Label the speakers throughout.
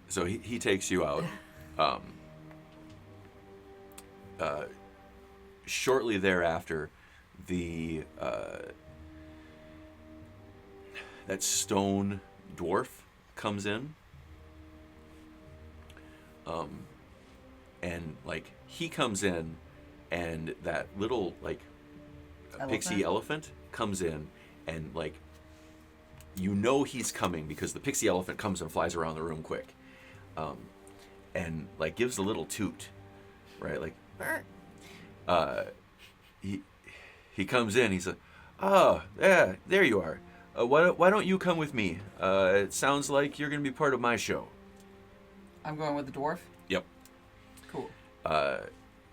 Speaker 1: So he takes you out. Shortly thereafter, that stone dwarf comes in, and like he comes in, and that little like pixie elephant comes in, and like you know he's coming because the pixie elephant comes and flies around the room quick, and like gives a little toot, right? Like, he comes in. He's like, "Oh, yeah, there you are. Why don't you come with me? It sounds like you're gonna be part of my show."
Speaker 2: I'm going with the dwarf?
Speaker 1: Yep.
Speaker 2: Cool.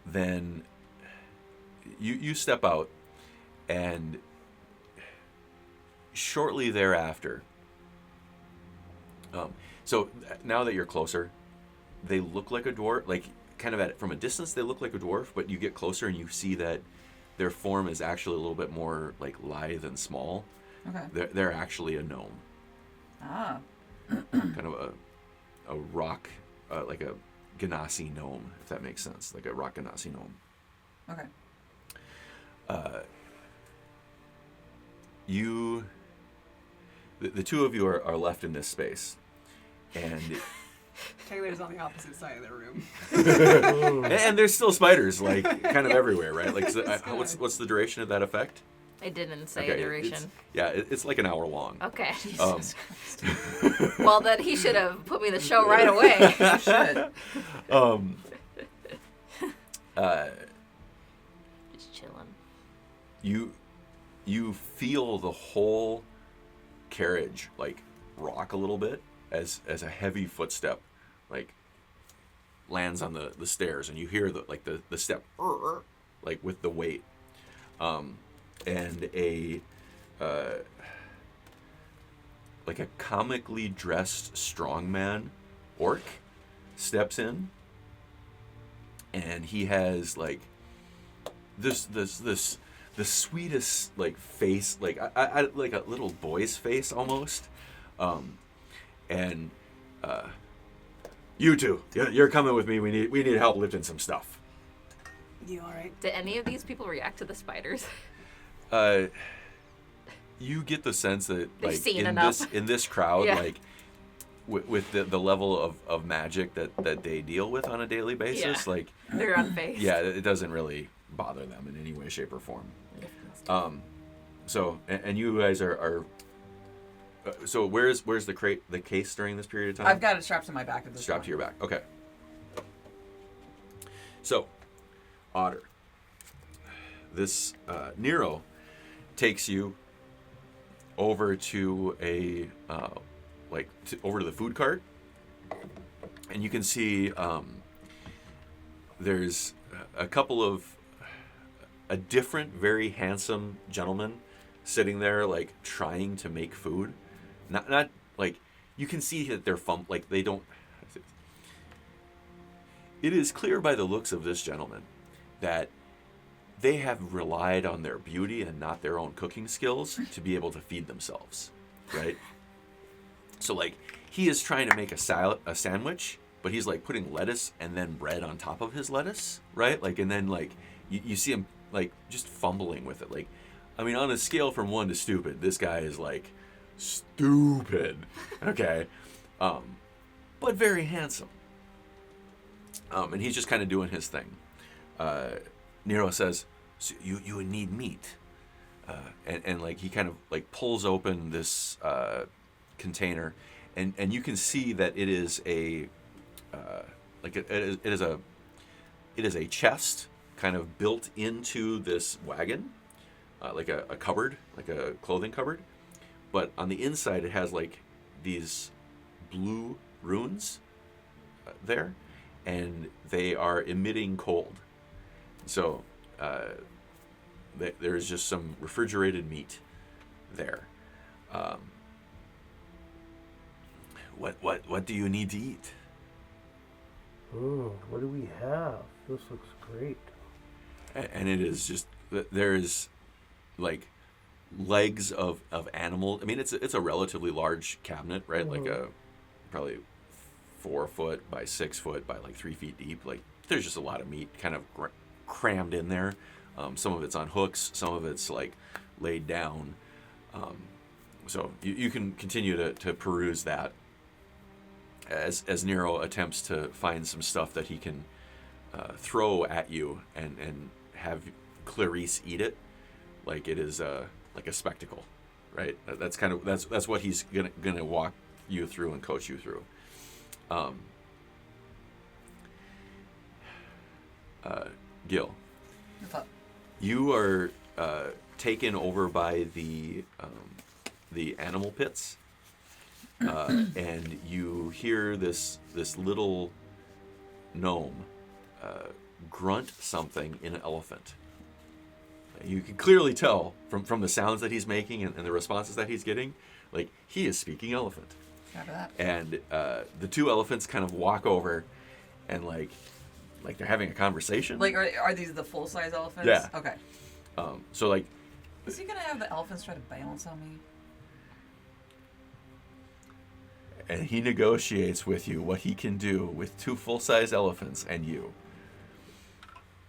Speaker 1: Then you step out, and shortly thereafter, so now that you're closer, they look like a dwarf, like kind of from a distance they look like a dwarf, but you get closer and you see that their form is actually a little bit more like lithe and small.
Speaker 2: Okay.
Speaker 1: They're actually a gnome.
Speaker 2: Ah.
Speaker 1: Kind of a rock, like a Ganassi gnome, if that makes sense, like a rock Ganassi gnome.
Speaker 2: Okay.
Speaker 1: The two of you are left in this space, and
Speaker 3: Taylor's on the opposite side of the room.
Speaker 1: and there's still spiders, like kind of everywhere, right? Like, so, what's the duration of that effect?
Speaker 4: It didn't say duration.
Speaker 1: It's like an hour long.
Speaker 4: Okay.
Speaker 2: Jesus Christ.
Speaker 4: Well, then he should have put me in the show right away.
Speaker 2: You should.
Speaker 4: Just chilling.
Speaker 1: You feel the whole carriage like rock a little bit as a heavy footstep like lands on the stairs, and you hear the step like with the weight, and like a comically dressed strongman orc steps in, and he has like the sweetest like face, like I like a little boy's face almost, and you two, you're coming with me. We need help lifting some stuff.
Speaker 3: You all right?
Speaker 4: Did any of these people react to the spiders?
Speaker 1: You get the sense that
Speaker 4: They've
Speaker 1: like
Speaker 4: seen enough.
Speaker 1: in this crowd,
Speaker 4: Yeah.
Speaker 1: like with the level of magic that they deal with on a daily basis,
Speaker 4: Yeah.
Speaker 1: like
Speaker 4: They're unfazed.
Speaker 1: yeah, it doesn't really bother them in any way, shape, or form. So and you guys are so where's the case during this period of time?
Speaker 2: I've got it strapped to my back at this
Speaker 1: Strapped
Speaker 2: point.
Speaker 1: to your back. Okay. So, Otter, this Nero takes you over to over to the food cart, and you can see there's a different, very handsome gentleman sitting there, like trying to make food. Not like you can see that they're like they don't. It is clear by the looks of this gentleman that they have relied on their beauty and not their own cooking skills to be able to feed themselves, right? So like he is trying to make a sandwich, but he's like putting lettuce and then bread on top of his lettuce, right? Like, and then like you see him like just fumbling with it. Like, I mean, on a scale from 1 to stupid, this guy is like stupid, okay? But very handsome. And he's just kind of doing his thing. Nero says, so you would need meat. And like he kind of like pulls open this container, and you can see that it is it it is a chest kind of built into this wagon, like a cupboard, like a clothing cupboard. But on the inside, it has like these blue runes there, and they are emitting cold. So there is just some refrigerated meat there. What do you need to eat?
Speaker 5: What do we have? This looks great.
Speaker 1: And it is just, there is like legs of animal. I mean, it's a relatively large cabinet, right? Like a probably 4 foot by 6 foot by like 3 feet deep. Like there's just a lot of meat kind of crammed in there. Some of it's on hooks, some of it's like laid down. So you can continue to peruse that as Nero attempts to find some stuff that he can throw at you and have Clarice eat it like it is like a spectacle, right? That's kind of that's what he's gonna walk you through and coach you through. Guil,
Speaker 2: What's up?
Speaker 1: you are taken over by the animal pits, and you hear this little gnome grunt something in an elephant. You can clearly tell from the sounds that he's making and the responses that he's getting, like he is speaking elephant.
Speaker 2: After that.
Speaker 1: And the two elephants kind of walk over, and like they're having a conversation.
Speaker 2: Like, are these the full size elephants?
Speaker 1: Yeah.
Speaker 2: Okay.
Speaker 1: So like,
Speaker 2: Is he gonna have the elephants try to balance on me?
Speaker 1: and he negotiates with you what he can do with 2 full-size elephants and you.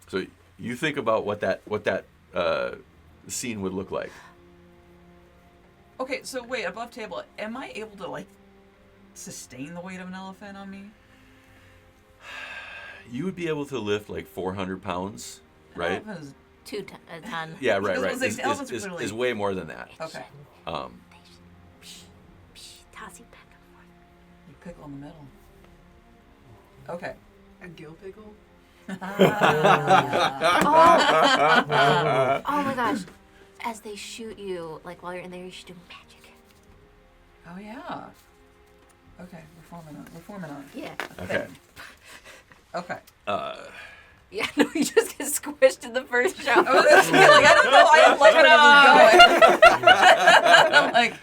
Speaker 1: So you think about what that scene would look like.
Speaker 2: Okay, so wait, above table, am I able to like sustain the weight of an elephant on me?
Speaker 1: You would be able to lift like 400 pounds,
Speaker 2: An
Speaker 1: right?
Speaker 2: elephant is-
Speaker 4: A ton.
Speaker 1: Yeah, right,
Speaker 2: I was
Speaker 1: right.
Speaker 2: gonna say,
Speaker 1: Is,
Speaker 2: the elephants
Speaker 1: is,
Speaker 2: clearly-
Speaker 1: is way more than that.
Speaker 2: Okay.
Speaker 4: Tossing back and forth.
Speaker 2: You pickle in the middle. Okay.
Speaker 3: A gill pickle?
Speaker 4: Oh my gosh. As they shoot you, like while you're in there, you should do magic.
Speaker 2: Oh yeah. Okay, we're forming on.
Speaker 4: Yeah.
Speaker 1: Okay.
Speaker 2: Okay.
Speaker 4: Yeah, no, you just get squished in the first shot.
Speaker 2: I was just like, I don't know. I didn't like where this was going. I'm like,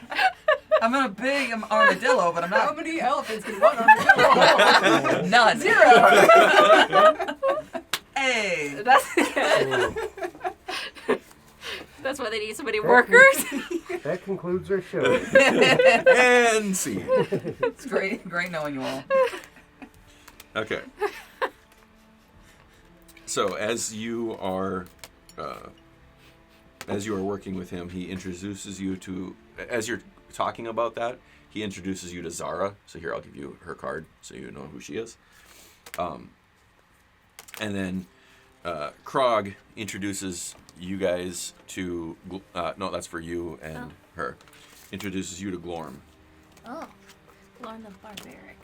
Speaker 2: I'm in a big armadillo, but I'm
Speaker 3: How
Speaker 2: not.
Speaker 3: many elephants can one armadillo?
Speaker 2: None.
Speaker 3: 0.
Speaker 2: Hey.
Speaker 4: That's why they need so many workers.
Speaker 5: That concludes our show.
Speaker 1: And see.
Speaker 2: It's great knowing you all.
Speaker 1: Okay. So as you are working with him, he introduces you to. As you're talking about that, he introduces you to Zara. So here, I'll give you her card so you know who she is. And then Krog introduces you guys to. No, that's for you and her. Introduces you to Glorm.
Speaker 4: Oh, Lorne the Barbaric.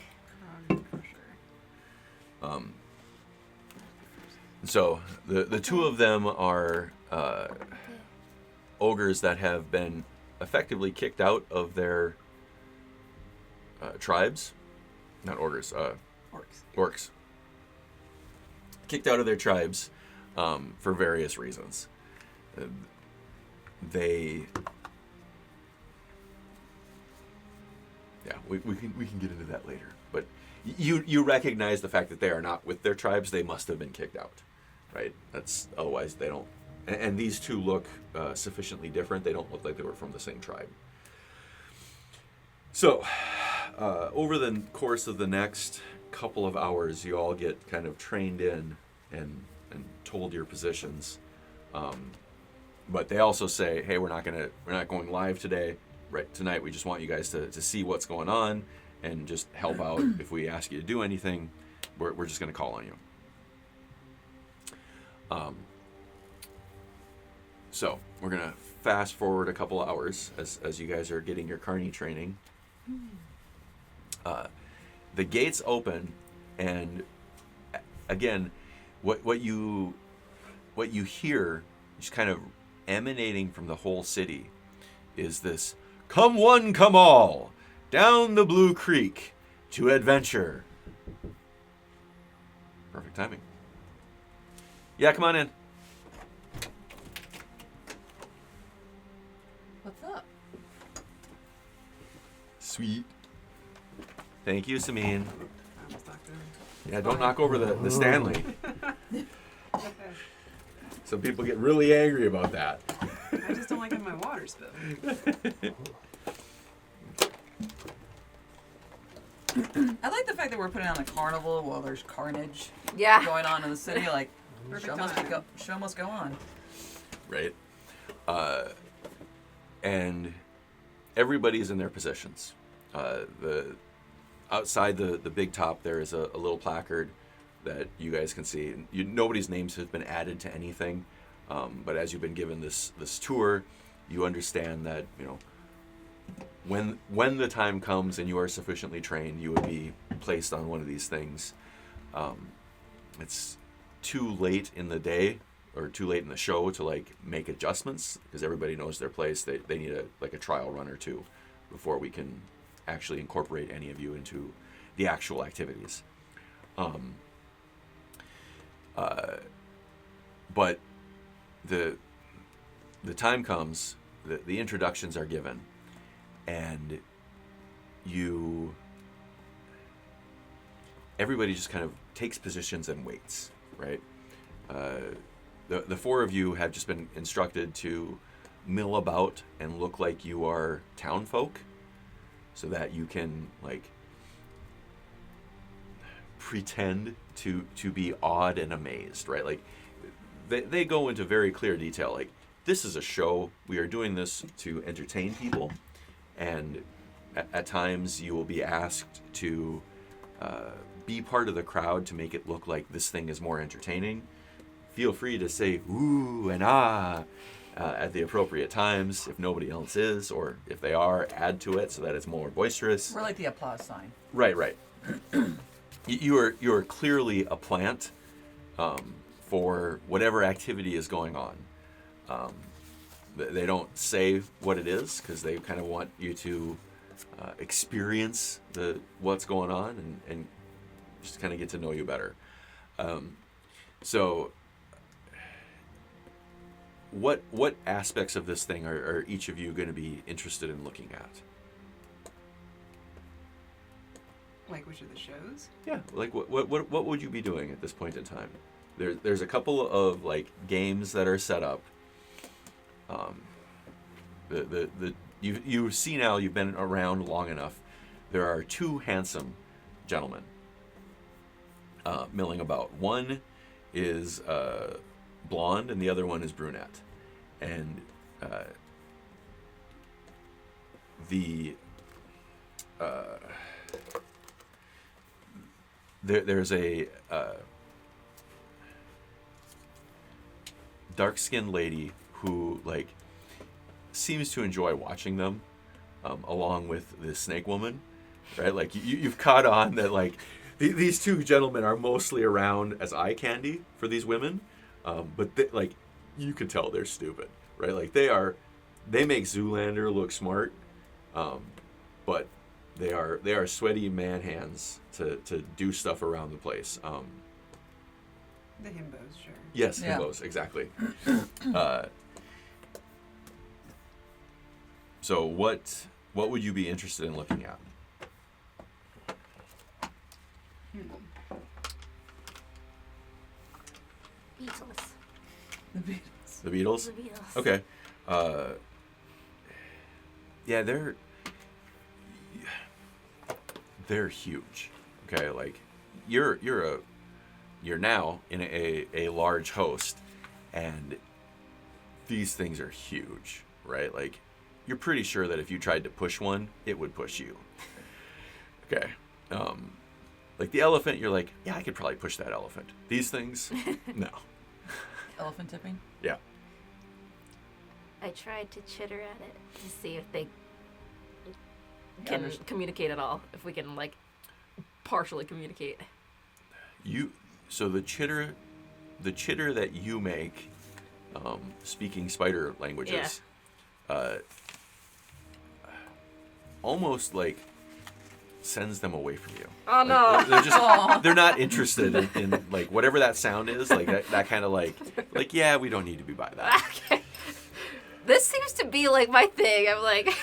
Speaker 1: So the two of them are ogres that have been effectively kicked out of their tribes. Not ogres, orcs. Kicked out of their tribes for various reasons. We can get into that later. But you recognize the fact that they are not with their tribes. They must have been kicked out, right? That's otherwise they don't. And these two look sufficiently different. They don't look like they were from the same tribe. So, over the course of the next couple of hours, you all get kind of trained in and told your positions. But they also say, hey, we're not going live today. Right, tonight we just want you guys to see what's going on and just help out. If we ask you to do anything, we're just going to call on you. So we're going to fast forward a couple hours as you guys are getting your carny training. The gates open, and again, what you hear, just kind of emanating from the whole city, is this: "Come one, come all, down the Blue Creek to adventure." Perfect timing. Yeah, come on in.
Speaker 2: What's up?
Speaker 1: Sweet. Thank you, Samin.
Speaker 3: I almost knocked it
Speaker 1: Yeah, don't knock over the Stanley.
Speaker 3: over. Okay.
Speaker 1: Some people get really angry about that.
Speaker 3: I just don't like having my water spilled.
Speaker 2: I like the fact that we're putting on a carnival while there's carnage
Speaker 4: Yeah.
Speaker 2: going on in the city. Like,
Speaker 3: Perfect
Speaker 2: show must go on.
Speaker 1: Right? And everybody's in their positions. The outside the big top there is a little placard that you guys can see. Nobody's names have been added to anything, but as you've been given this tour, you understand that when the time comes and you are sufficiently trained, you would be placed on one of these things. It's too late in the day or too late in the show to make adjustments, because everybody knows their place. They need a trial run or two before we can actually incorporate any of you into the actual activities. But the time comes, the introductions are given, and everybody just kind of takes positions and waits, right? The four of you have just been instructed to mill about and look like you are town folk, so that you can pretend to be awed and amazed, right? Like they go into very clear detail. Like, this is a show. We are doing this to entertain people, and at times you will be asked to be part of the crowd to make it look like this thing is more entertaining. Feel free to say ooh and ah at the appropriate times if nobody else is, or if they are, add to it so that it's more boisterous.
Speaker 2: We're like the applause sign.
Speaker 1: Right. You are clearly a plant for whatever activity is going on. They don't say what it is because they kind of want you to experience what's going on and just kind of get to know you better. So what aspects of this thing are each of you going to be interested in looking at?
Speaker 3: Like which of the shows?
Speaker 1: Yeah, like what would you be doing at this point in time? There's a couple of games that are set up. You see now, you've been around long enough. There are two handsome gentlemen milling about. One is blonde and the other one is brunette, and there's a dark-skinned lady who seems to enjoy watching them, along with the snake woman, right? Like you've caught on that these two gentlemen are mostly around as eye candy for these women, but you could tell they're stupid, right? Like they make Zoolander look smart, but they are sweaty man hands to do stuff around the place.
Speaker 3: The himbos, sure.
Speaker 1: Yes,
Speaker 2: Yeah.
Speaker 1: himbos, exactly. So what would you be interested in looking at?
Speaker 4: Beatles.
Speaker 2: The Beatles.
Speaker 1: The Beatles?
Speaker 4: The Beatles.
Speaker 1: Okay. Yeah, they're huge. Okay, you're now in a large host, and these things are huge, right? You're pretty sure that if you tried to push one, it would push you. Okay. The elephant, you're like, yeah, I could probably push that elephant. These things, no.
Speaker 2: Elephant tipping?
Speaker 1: Yeah.
Speaker 4: I tried to chitter at it to see if they can communicate at all. If we can partially communicate.
Speaker 1: So the chitter the chitter that you make, speaking spider languages, almost like sends them away from you.
Speaker 4: Oh
Speaker 1: Like,
Speaker 4: no.
Speaker 1: they're just they're not interested in like whatever that sound is, like that kind of like yeah, we don't need to be by that.
Speaker 4: Okay. This seems to be like my thing. I'm like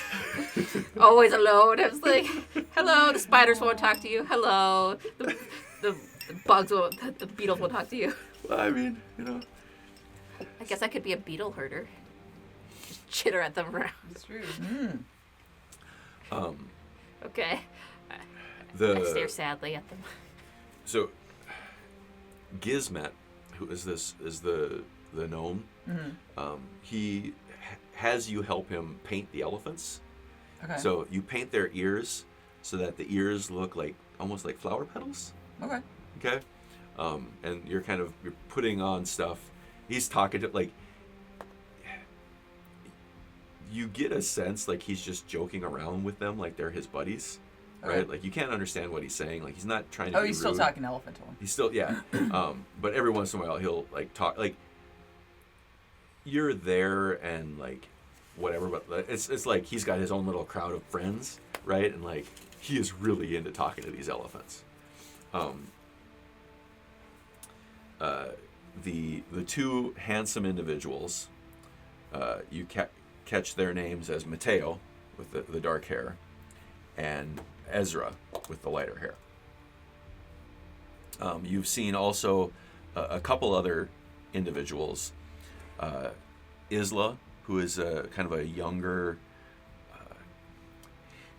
Speaker 4: always alone. I was like, hello, the spiders won't talk to you. Hello, the bugs won't. The beetles won't talk to you.
Speaker 1: Well, I mean, you know.
Speaker 4: I guess I could be a beetle herder. Just chitter at them around.
Speaker 3: It's true.
Speaker 4: Okay. I stare sadly at them.
Speaker 1: So Gizmet, who is the gnome, he has you help him paint the elephants.
Speaker 2: Okay.
Speaker 1: So you paint their ears so that the ears look like almost like flower petals.
Speaker 2: Okay.
Speaker 1: Okay. And you're putting on stuff. He's talking to like. You get a sense like he's just joking around with them, like they're his buddies, right?
Speaker 2: Okay.
Speaker 1: Like you can't understand what he's saying. Like he's not trying to.
Speaker 2: Oh,
Speaker 1: be
Speaker 2: he's still
Speaker 1: rude.
Speaker 2: talking elephant to him.
Speaker 1: He's still but every once in a while he'll like talk like. You're there and like, whatever, but it's like he's got his own little crowd of friends, right? And like he is really into talking to these elephants. The two handsome individuals, you catch their names as Mateo with the dark hair, and Ezra with the lighter hair. You've seen also a couple other individuals. Isla, who is kind of a younger.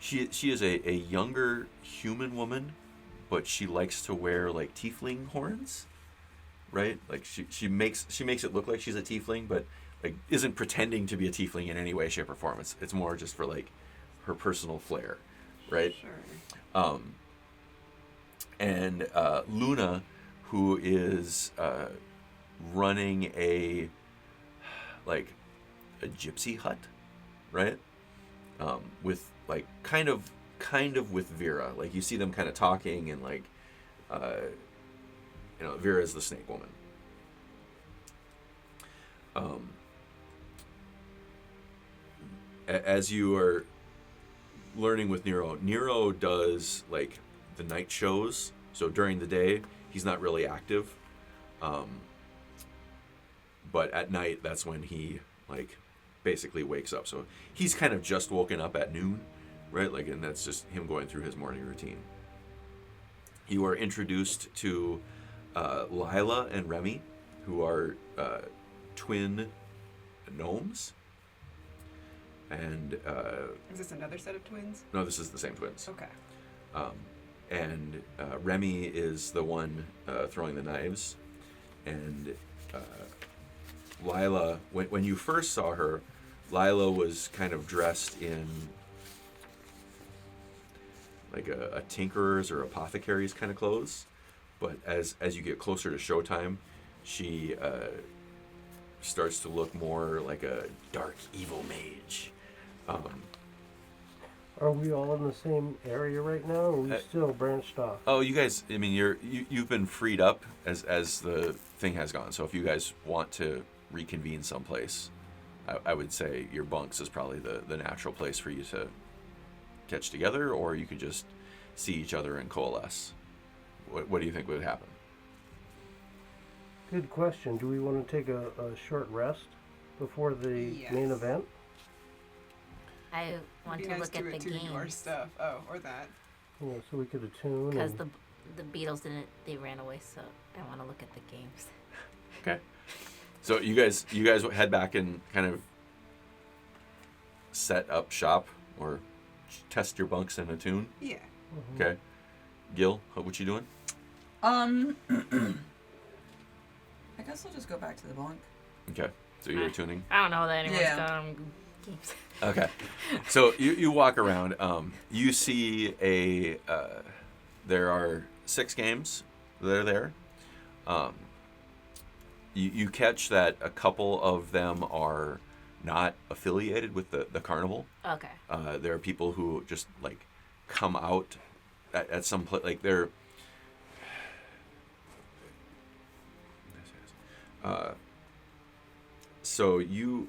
Speaker 1: She is a younger human woman, but she likes to wear like tiefling horns, right? Like she makes it look like she's a tiefling, but like isn't pretending to be a tiefling in any way, shape, or form. It's more just for like her personal flair, right?
Speaker 3: Sure.
Speaker 1: And Luna, who is running a gypsy hut, right? With like kind of with Vera. Like you see them kind of talking and like, Vera is the snake woman. As you are learning with Nero does like the night shows. So during the day, he's not really active. But at night, that's when he like basically wakes up. So he's kind of just woken up at noon, right? Like, and that's just him going through his morning routine. You are introduced to Lila and Remy, who are twin gnomes. And
Speaker 3: Is this another set of twins?
Speaker 1: no, this is the same twins.
Speaker 3: Okay.
Speaker 1: And Remy is the one throwing the knives, and Lila, when you first saw her, Lila was kind of dressed in like a tinkerer's or apothecary's kind of clothes, but as you get closer to showtime, she starts to look more like a dark evil mage.
Speaker 5: Are we all in the same area right now, or are we still branched off?
Speaker 1: Oh, you guys! I mean, you've been freed up as the thing has gone. So if you guys want to reconvene someplace, I would say your bunks is probably the natural place for you to catch together, or you could just see each other and coalesce. What do you think would happen?
Speaker 5: Good question. Do we want to take a short rest before the
Speaker 3: Yes.
Speaker 5: main event?
Speaker 4: I want
Speaker 3: Be
Speaker 4: to
Speaker 3: nice
Speaker 4: look
Speaker 3: to
Speaker 4: at the
Speaker 3: attune your
Speaker 4: games
Speaker 3: stuff. Oh, or that.
Speaker 5: Yeah, so we could attune.
Speaker 4: because
Speaker 5: and-
Speaker 4: the beetles they ran away, so I want to look at the games.
Speaker 1: Okay. So you guys head back and kind of set up shop or test your bunks and attune.
Speaker 3: Yeah.
Speaker 1: Okay. Guil, what you doing?
Speaker 2: I guess I'll just go back to the bunk.
Speaker 1: Okay. So you're attuning.
Speaker 4: I don't know that anyone's
Speaker 2: Yeah.
Speaker 4: done games.
Speaker 1: Okay. So you walk around. You see there are 6 games that are there. You catch that a couple of them are not affiliated with the carnival.
Speaker 4: Okay.
Speaker 1: There are people who just like come out at some place, like So you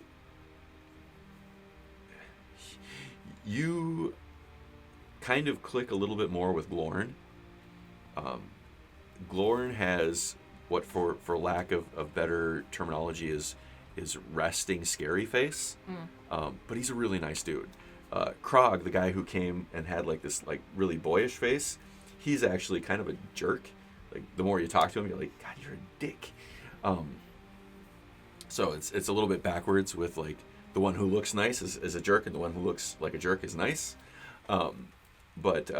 Speaker 1: kind of click a little bit more with Glorn. Glorn has what, for lack of better terminology, is resting scary face. But he's a really nice dude. Krog, the guy who came and had like this like really boyish face, he's actually kind of a jerk. Like the more you talk to him, you're like, God, you're a dick. So it's a little bit backwards with like the one who looks nice is a jerk and the one who looks like a jerk is nice. But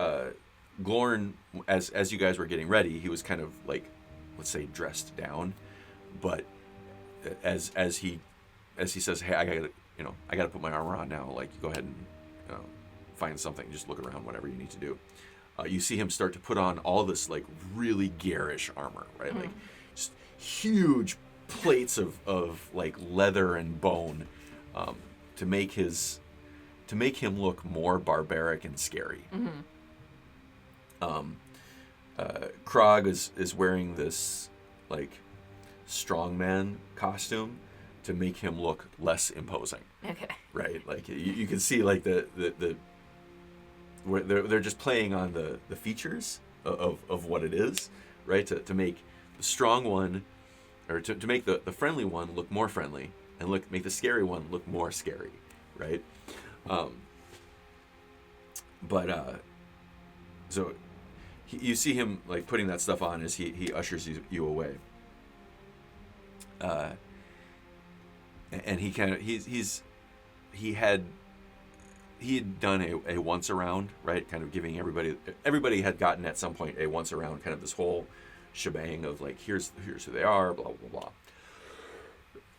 Speaker 1: Glorn, as you guys were getting ready, he was kind of like, let's say, dressed down. But as he says, hey, I gotta put my armor on now. Like, go ahead and find something, just look around, whatever you need to do. You see him start to put on all this like really garish armor, right? Like just huge plates of like leather and bone, to make him look more barbaric and scary. Krog is wearing this like strongman costume to make him look less imposing.
Speaker 4: Okay.
Speaker 1: Right, like you can see like the where they're just playing on the features of what it is, right? To make the strong one, or to make the friendly one look more friendly, and make the scary one look more scary, right? So you see him like putting that stuff on as he ushers you away. And he kind of he had done a once around, right? Kind of giving everybody had gotten at some point a once around, kind of this whole shebang of like, here's who they are, blah blah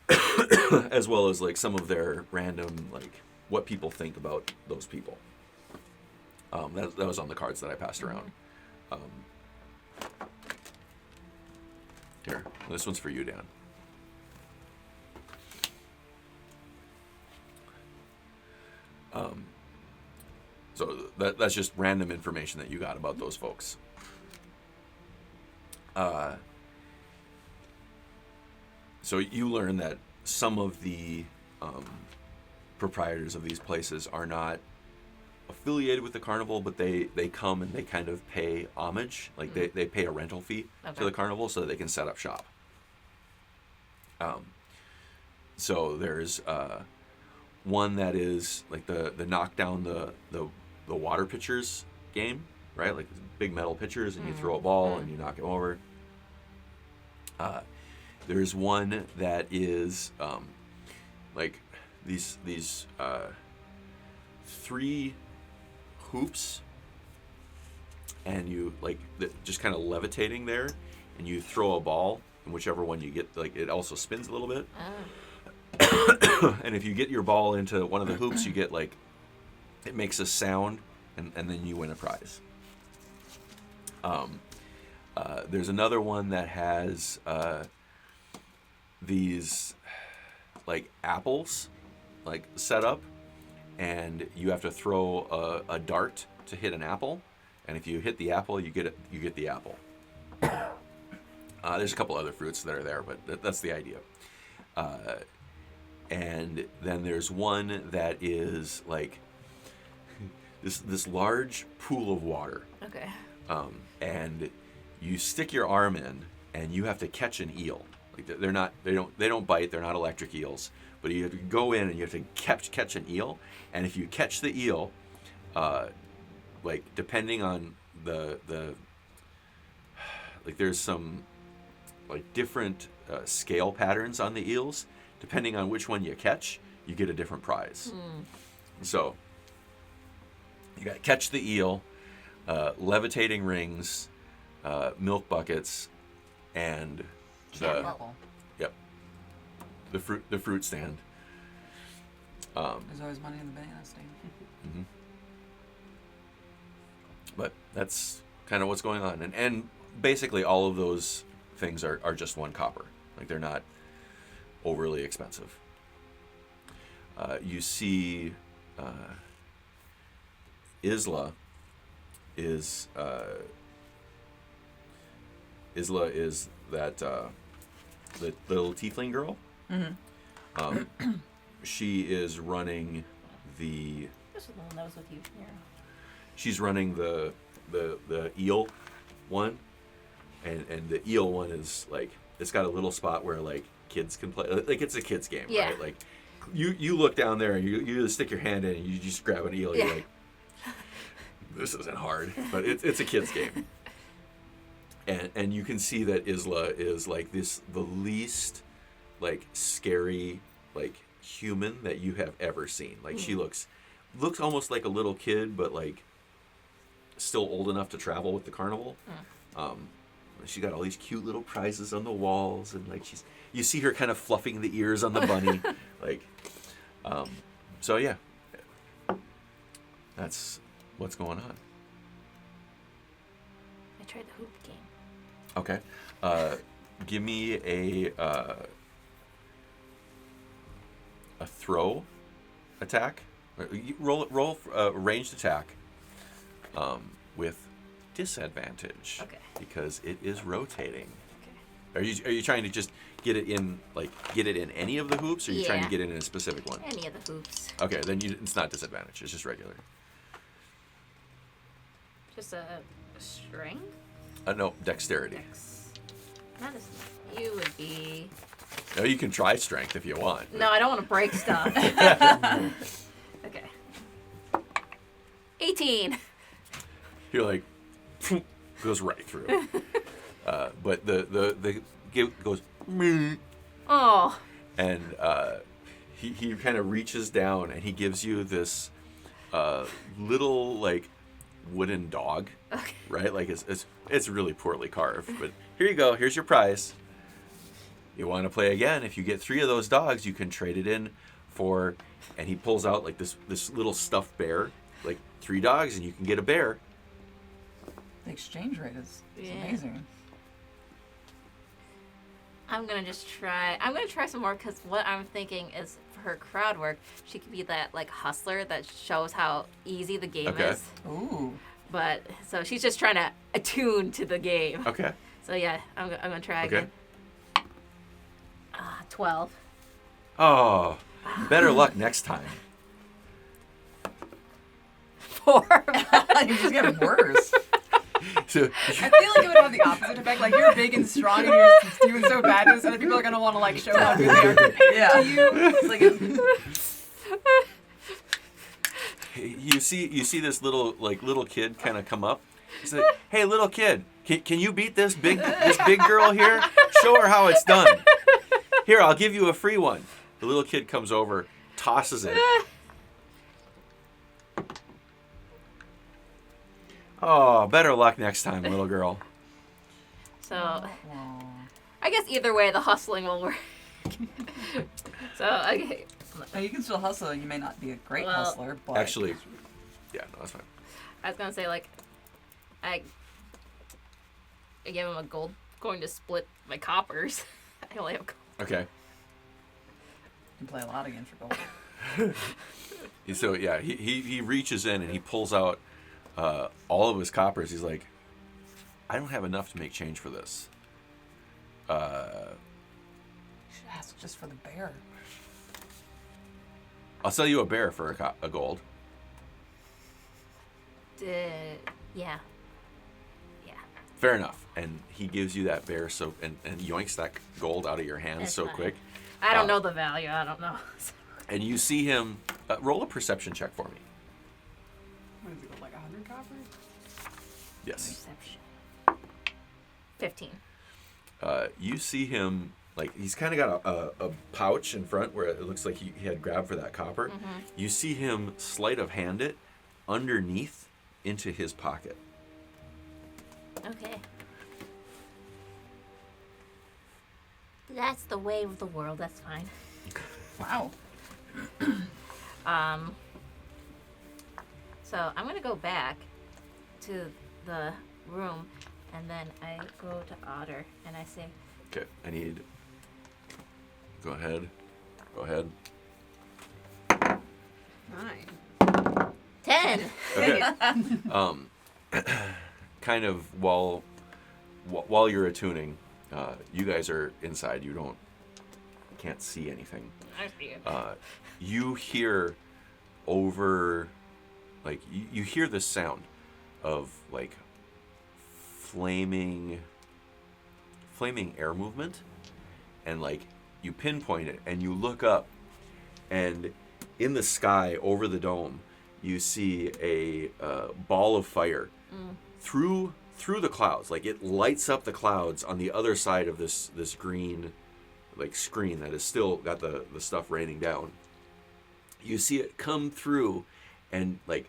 Speaker 1: blah, as well as like some of their random like what people think about those people. That was on the cards that I passed around. Here, this one's for you, Dan. So that's just random information that you got about those folks. So you learn that some of the proprietors of these places are not affiliated with the carnival, but they come and they kind of pay homage, like they pay a rental fee to the carnival so that they can set up shop. So there's one that is like the knock down the water pitchers game, right? Like big metal pitchers, and you throw a ball and you knock them over. There's one that is like these 3 hoops, and you like just kind of levitating there, and you throw a ball, and whichever one you get, like it also spins a little bit. And if you get your ball into one of the hoops, you get like, it makes a sound, and then you win a prize. There's another one that has these like apples like set up, and you have to throw a dart to hit an apple, and if you hit the apple, you get the apple. There's a couple other fruits that are there, but that's the idea. And then there's one that is like this large pool of water.
Speaker 4: Okay.
Speaker 1: And you stick your arm in, and you have to catch an eel. Like they don't bite. They're not electric eels, but you have to go in and you have to catch an eel. And if you catch the eel, like depending on the like there's some like different scale patterns on the eels. Depending on which one you catch, you get a different prize. So you got to catch the eel, levitating rings, milk buckets, and the fruit stand.
Speaker 2: There's always money in the banana stand.
Speaker 1: But that's kind of what's going on, and basically all of those things are just 1 copper. Like they're not overly expensive. You see Isla is that the little tiefling girl. She is running the.
Speaker 4: This is the one that was with you. Yeah.
Speaker 1: She's running the eel one, and the eel one is like it's got a little spot where like kids can play, like it's a kids game,
Speaker 4: Yeah.
Speaker 1: right? Like you look down there and you just stick your hand in and you just grab an eel. You're like, this isn't hard, but it's a kids game. And you can see that Isla is like the least like scary like human that you have ever seen. Like she looks almost like a little kid, but like still old enough to travel with the carnival. She got all these cute little prizes on the walls, and like you see her kind of fluffing the ears on the bunny, like. So yeah, that's what's going on.
Speaker 4: I tried the hoop game.
Speaker 1: Okay, give me a throw attack. Roll a ranged attack with disadvantage.
Speaker 4: Okay.
Speaker 1: Because it is rotating.
Speaker 4: Okay.
Speaker 1: Are you trying to just get it in any of the hoops, or are you trying to
Speaker 4: Yeah.
Speaker 1: get it in a specific one?
Speaker 4: Any of the hoops.
Speaker 1: Okay, then it's not disadvantage. It's just regular.
Speaker 4: Just a strength?
Speaker 1: No, dexterity.
Speaker 4: Not as you would be.
Speaker 1: No, you can try strength if you want.
Speaker 4: No, I don't want to break stuff. Okay. 18.
Speaker 1: You're like, goes right through. But the goes, "Meh,"
Speaker 4: Oh.
Speaker 1: and he kind of reaches down and he gives you this little like wooden dog,
Speaker 4: Okay.
Speaker 1: right? Like it's really poorly carved, but here you go. Here's your prize. You want to play again? If you get 3 of those dogs, you can trade it in for. And he pulls out like this little stuffed bear, like 3 dogs, and you can get a bear.
Speaker 2: The exchange rate is
Speaker 4: Yeah.
Speaker 2: amazing.
Speaker 4: I'm gonna try some more, because what I'm thinking is for her crowd work, she could be that like hustler that shows how easy the game
Speaker 1: Okay.
Speaker 4: is.
Speaker 2: Ooh.
Speaker 4: But so she's just trying to attune to the game.
Speaker 1: Okay.
Speaker 4: So yeah, I'm gonna try
Speaker 1: Okay.
Speaker 4: again. 12.
Speaker 1: Oh, better luck next time.
Speaker 4: 4.
Speaker 2: You just get worse.
Speaker 1: So,
Speaker 3: I feel like it would have the opposite effect. Like you're big and strong and you're doing so bad to this, other people are gonna want to like show how good they are compared
Speaker 2: Yeah.
Speaker 3: to you. It's like
Speaker 1: you see this little kid kind of come up. He's like, "Hey, little kid, can you beat this big girl here? Show her how it's done. Here, I'll give you a free one." The little kid comes over, tosses it. Oh, better luck next time, little girl.
Speaker 4: So
Speaker 2: Aw.
Speaker 4: I guess either way, the hustling will work. So okay.
Speaker 2: Now, you can still hustle. You may not be a great
Speaker 4: Well,
Speaker 2: hustler, but
Speaker 1: Actually, yeah, no, that's fine.
Speaker 4: I was gonna say like I gave him a gold going to split my coppers. I only have gold.
Speaker 1: Okay.
Speaker 2: you can play a lot again for gold.
Speaker 1: So yeah, he reaches in and he pulls out all of his coppers. He's like, "I don't have enough to make change for this.
Speaker 2: You should ask just for the bear.
Speaker 1: I'll sell you a bear for a gold."
Speaker 4: Yeah. Yeah.
Speaker 1: Fair enough. And he gives you that bear and yoinks that gold out of your hands
Speaker 4: That's
Speaker 1: so
Speaker 4: fine.
Speaker 1: quick.
Speaker 4: I don't know the value. I don't know.
Speaker 1: And you see him roll a perception check for me.
Speaker 3: what is it called, like 100 coppers?
Speaker 1: Yes.
Speaker 4: Perception. 15.
Speaker 1: You see him, like, he's kind of got a pouch in front where it looks like he had grabbed for that copper.
Speaker 4: Mm-hmm.
Speaker 1: You see him sleight of hand it underneath into his pocket.
Speaker 4: Okay. That's the way of the world. That's fine.
Speaker 2: Wow.
Speaker 4: So I'm gonna go back to the room, and then I go to Otter, and I say,
Speaker 1: Okay, I need. Go ahead.
Speaker 3: 9.
Speaker 4: 10.
Speaker 1: Okay. Kind of while you're attuning, You guys are inside. Can't see anything.
Speaker 4: I see it.
Speaker 1: You hear over, like, you hear the sound of, like, flaming air movement, and, like, you pinpoint it, and you look up, and in the sky over the dome, you see a ball of fire through the clouds. Like, it lights up the clouds on the other side of this green, like, screen that is still got the stuff raining down. You see it come through and, like,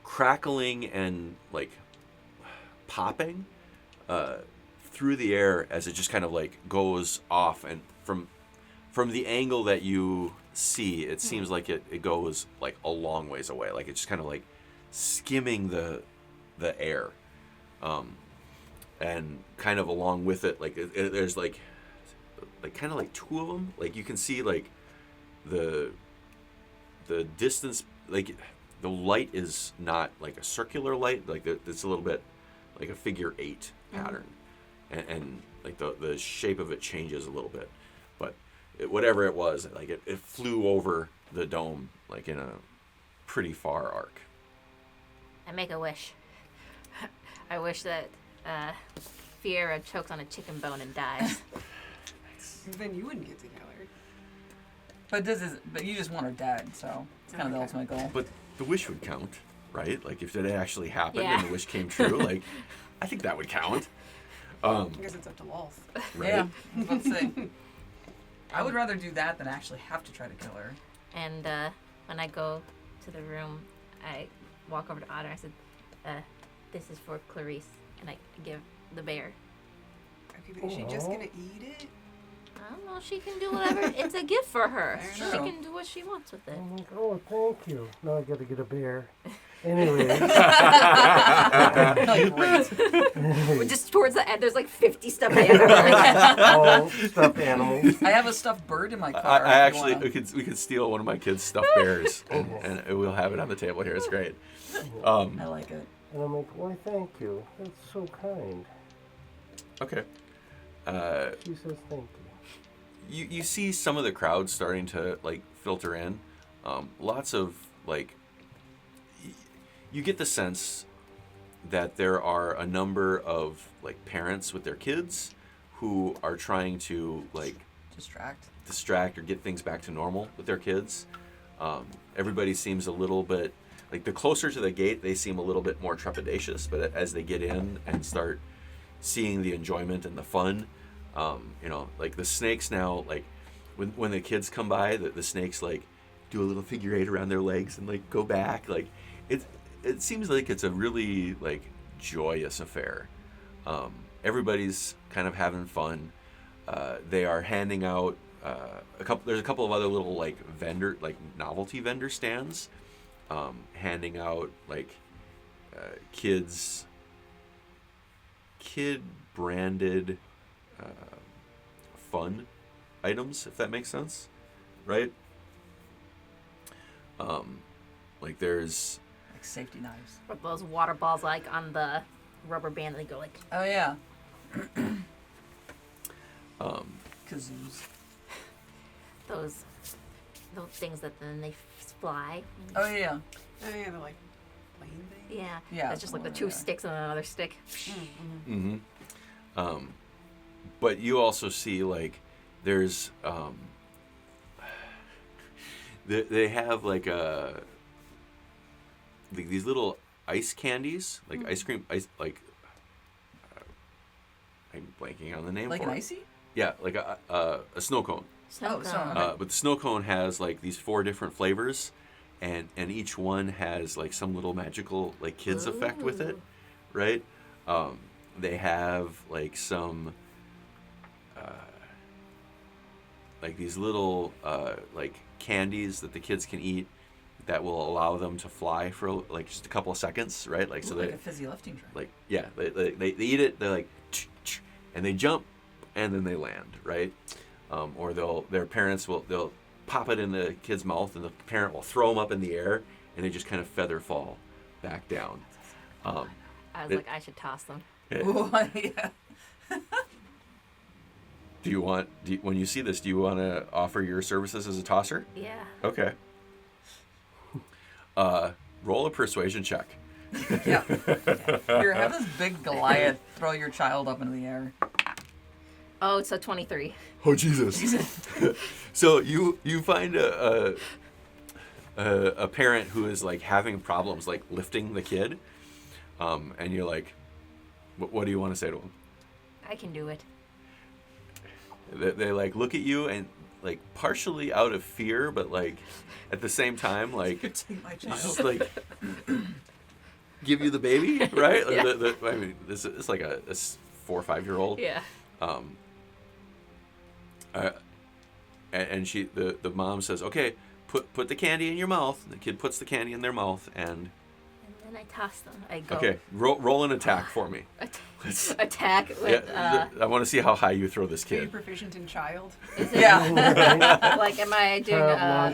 Speaker 1: crackling and, like, popping through the air as it just kind of, like, goes off. And from the angle that you see, it seems like it goes, like, a long ways away. Like, it's just kind of, like, skimming the air. And kind of along with it, like, there's, like kind of like two of them. Like, you can see, like, the distance, like, the light is not like a circular light, like, it's a little bit like a figure 8 pattern, and like the shape of it changes a little bit, but whatever it was, like, it flew over the dome, like, in a pretty far arc.
Speaker 4: I make a wish. I wish that Fiera chokes on a chicken bone and dies.
Speaker 3: Then you wouldn't get together.
Speaker 2: But you just want her dead, so it's kind of the ultimate goal.
Speaker 1: But the wish would count, right? Like, if it actually happened
Speaker 4: Yeah.
Speaker 1: and the wish came true, like, I think that would count.
Speaker 3: I guess it's up to Walls.
Speaker 1: Right?
Speaker 2: Yeah, I was about to say. I would rather do that than actually have to try to kill her.
Speaker 4: And when I go to the room, I walk over to Otter. I said, "This is for Clarice," and I give the bear.
Speaker 3: Okay, but is she just gonna eat it?
Speaker 4: I don't know. She can do whatever. It's a gift for her.
Speaker 3: Fair
Speaker 4: She
Speaker 2: enough.
Speaker 4: can do what she wants with it.
Speaker 5: I'm like, oh, thank you. Now I got to get a bear. Anyway,
Speaker 2: Like, great.
Speaker 4: Just towards the end, there's like 50 stuffed animals.
Speaker 5: all stuffed animals.
Speaker 2: I have a stuffed bird in my car.
Speaker 1: I
Speaker 2: if you
Speaker 1: actually,
Speaker 2: wanna-
Speaker 1: we could steal one of my kids' stuffed bears, and we'll have it on the table here. It's great.
Speaker 2: I like it.
Speaker 5: And I'm like, why, thank you. That's so kind.
Speaker 1: Okay.
Speaker 5: She says thank you.
Speaker 1: You see some of the crowd starting to, like, filter in. Lots of, like, you get the sense that there are a number of, like, parents with their kids who are trying to, like, distract or get things back to normal with their kids. Everybody seems a little bit, like, the closer to the gate, they seem a little bit more trepidatious, but as they get in and start seeing the enjoyment and the fun, you know, like, the snakes now, like, when the kids come by, the snakes, like, do a little figure 8 around their legs and, like, go back. Like, it seems like it's a really, like, joyous affair. Everybody's kind of having fun. They are handing out there's a couple of other little, like, novelty vendor stands, handing out, like, kid branded fun items, if that makes sense, right? Like, there's
Speaker 2: Like safety knives.
Speaker 4: Or those water balls, like, on the rubber band, they go, like,
Speaker 2: Oh, yeah. Kazoos.
Speaker 4: those things that then they fly.
Speaker 2: Oh, yeah.
Speaker 3: Oh yeah, they're like plane things.
Speaker 4: Yeah.
Speaker 2: Yeah,
Speaker 4: It's just like the
Speaker 2: something
Speaker 4: 2
Speaker 2: like that.
Speaker 4: sticks and another stick.
Speaker 1: Mm-hmm. But you also see, like, there's they have, like, these little ice candies, like ice cream, like, I'm blanking on the name
Speaker 2: Like
Speaker 1: for
Speaker 2: an
Speaker 1: it.
Speaker 2: icy?
Speaker 1: Yeah, like a snow cone.
Speaker 2: Oh, so-
Speaker 1: But the snow cone has, like, these 4 different flavors, and each one has, like, some little magical, like, kids effect with it, right? They have, like, some like, these little like, candies that the kids can eat that will allow them to fly for, like, just a couple of seconds, right? Like,
Speaker 2: Ooh,
Speaker 1: so
Speaker 2: like
Speaker 1: they,
Speaker 2: a fizzy lifting train.
Speaker 1: like, yeah, they eat it, they're like, and they jump, and then they land, right? Or their parents they'll pop it in the kid's mouth, and the parent will throw them up in the air, and they just kind of feather fall back down.
Speaker 4: I was like, I should toss them.
Speaker 2: Ooh, yeah.
Speaker 1: when you see this, do you want to offer your services as a tosser?
Speaker 4: Yeah.
Speaker 1: Okay. Roll a persuasion check.
Speaker 2: Yeah. Here, have this big Goliath throw your child up into the air.
Speaker 4: Oh, it's a 23.
Speaker 1: Oh Jesus! So you find a parent who is like having problems like lifting the kid, and you're like, what do you want to say to him?
Speaker 4: I can do it.
Speaker 1: They like look at you and like partially out of fear, but like at the same time like
Speaker 2: Take my child.
Speaker 1: just like give you the baby, right? Like,
Speaker 4: Yeah.
Speaker 1: I mean, it's like a 4 or 5 year old.
Speaker 4: Yeah.
Speaker 1: And she the mom says, okay, put the candy in your mouth. And the kid puts the candy in their mouth and
Speaker 4: And then I toss them. I go.
Speaker 1: okay, roll an attack for me.
Speaker 4: Attack with.
Speaker 1: I want to see how high you throw this
Speaker 3: Are you
Speaker 1: kid.
Speaker 3: proficient in child?
Speaker 4: Is it,
Speaker 2: Yeah.
Speaker 4: like, am I doing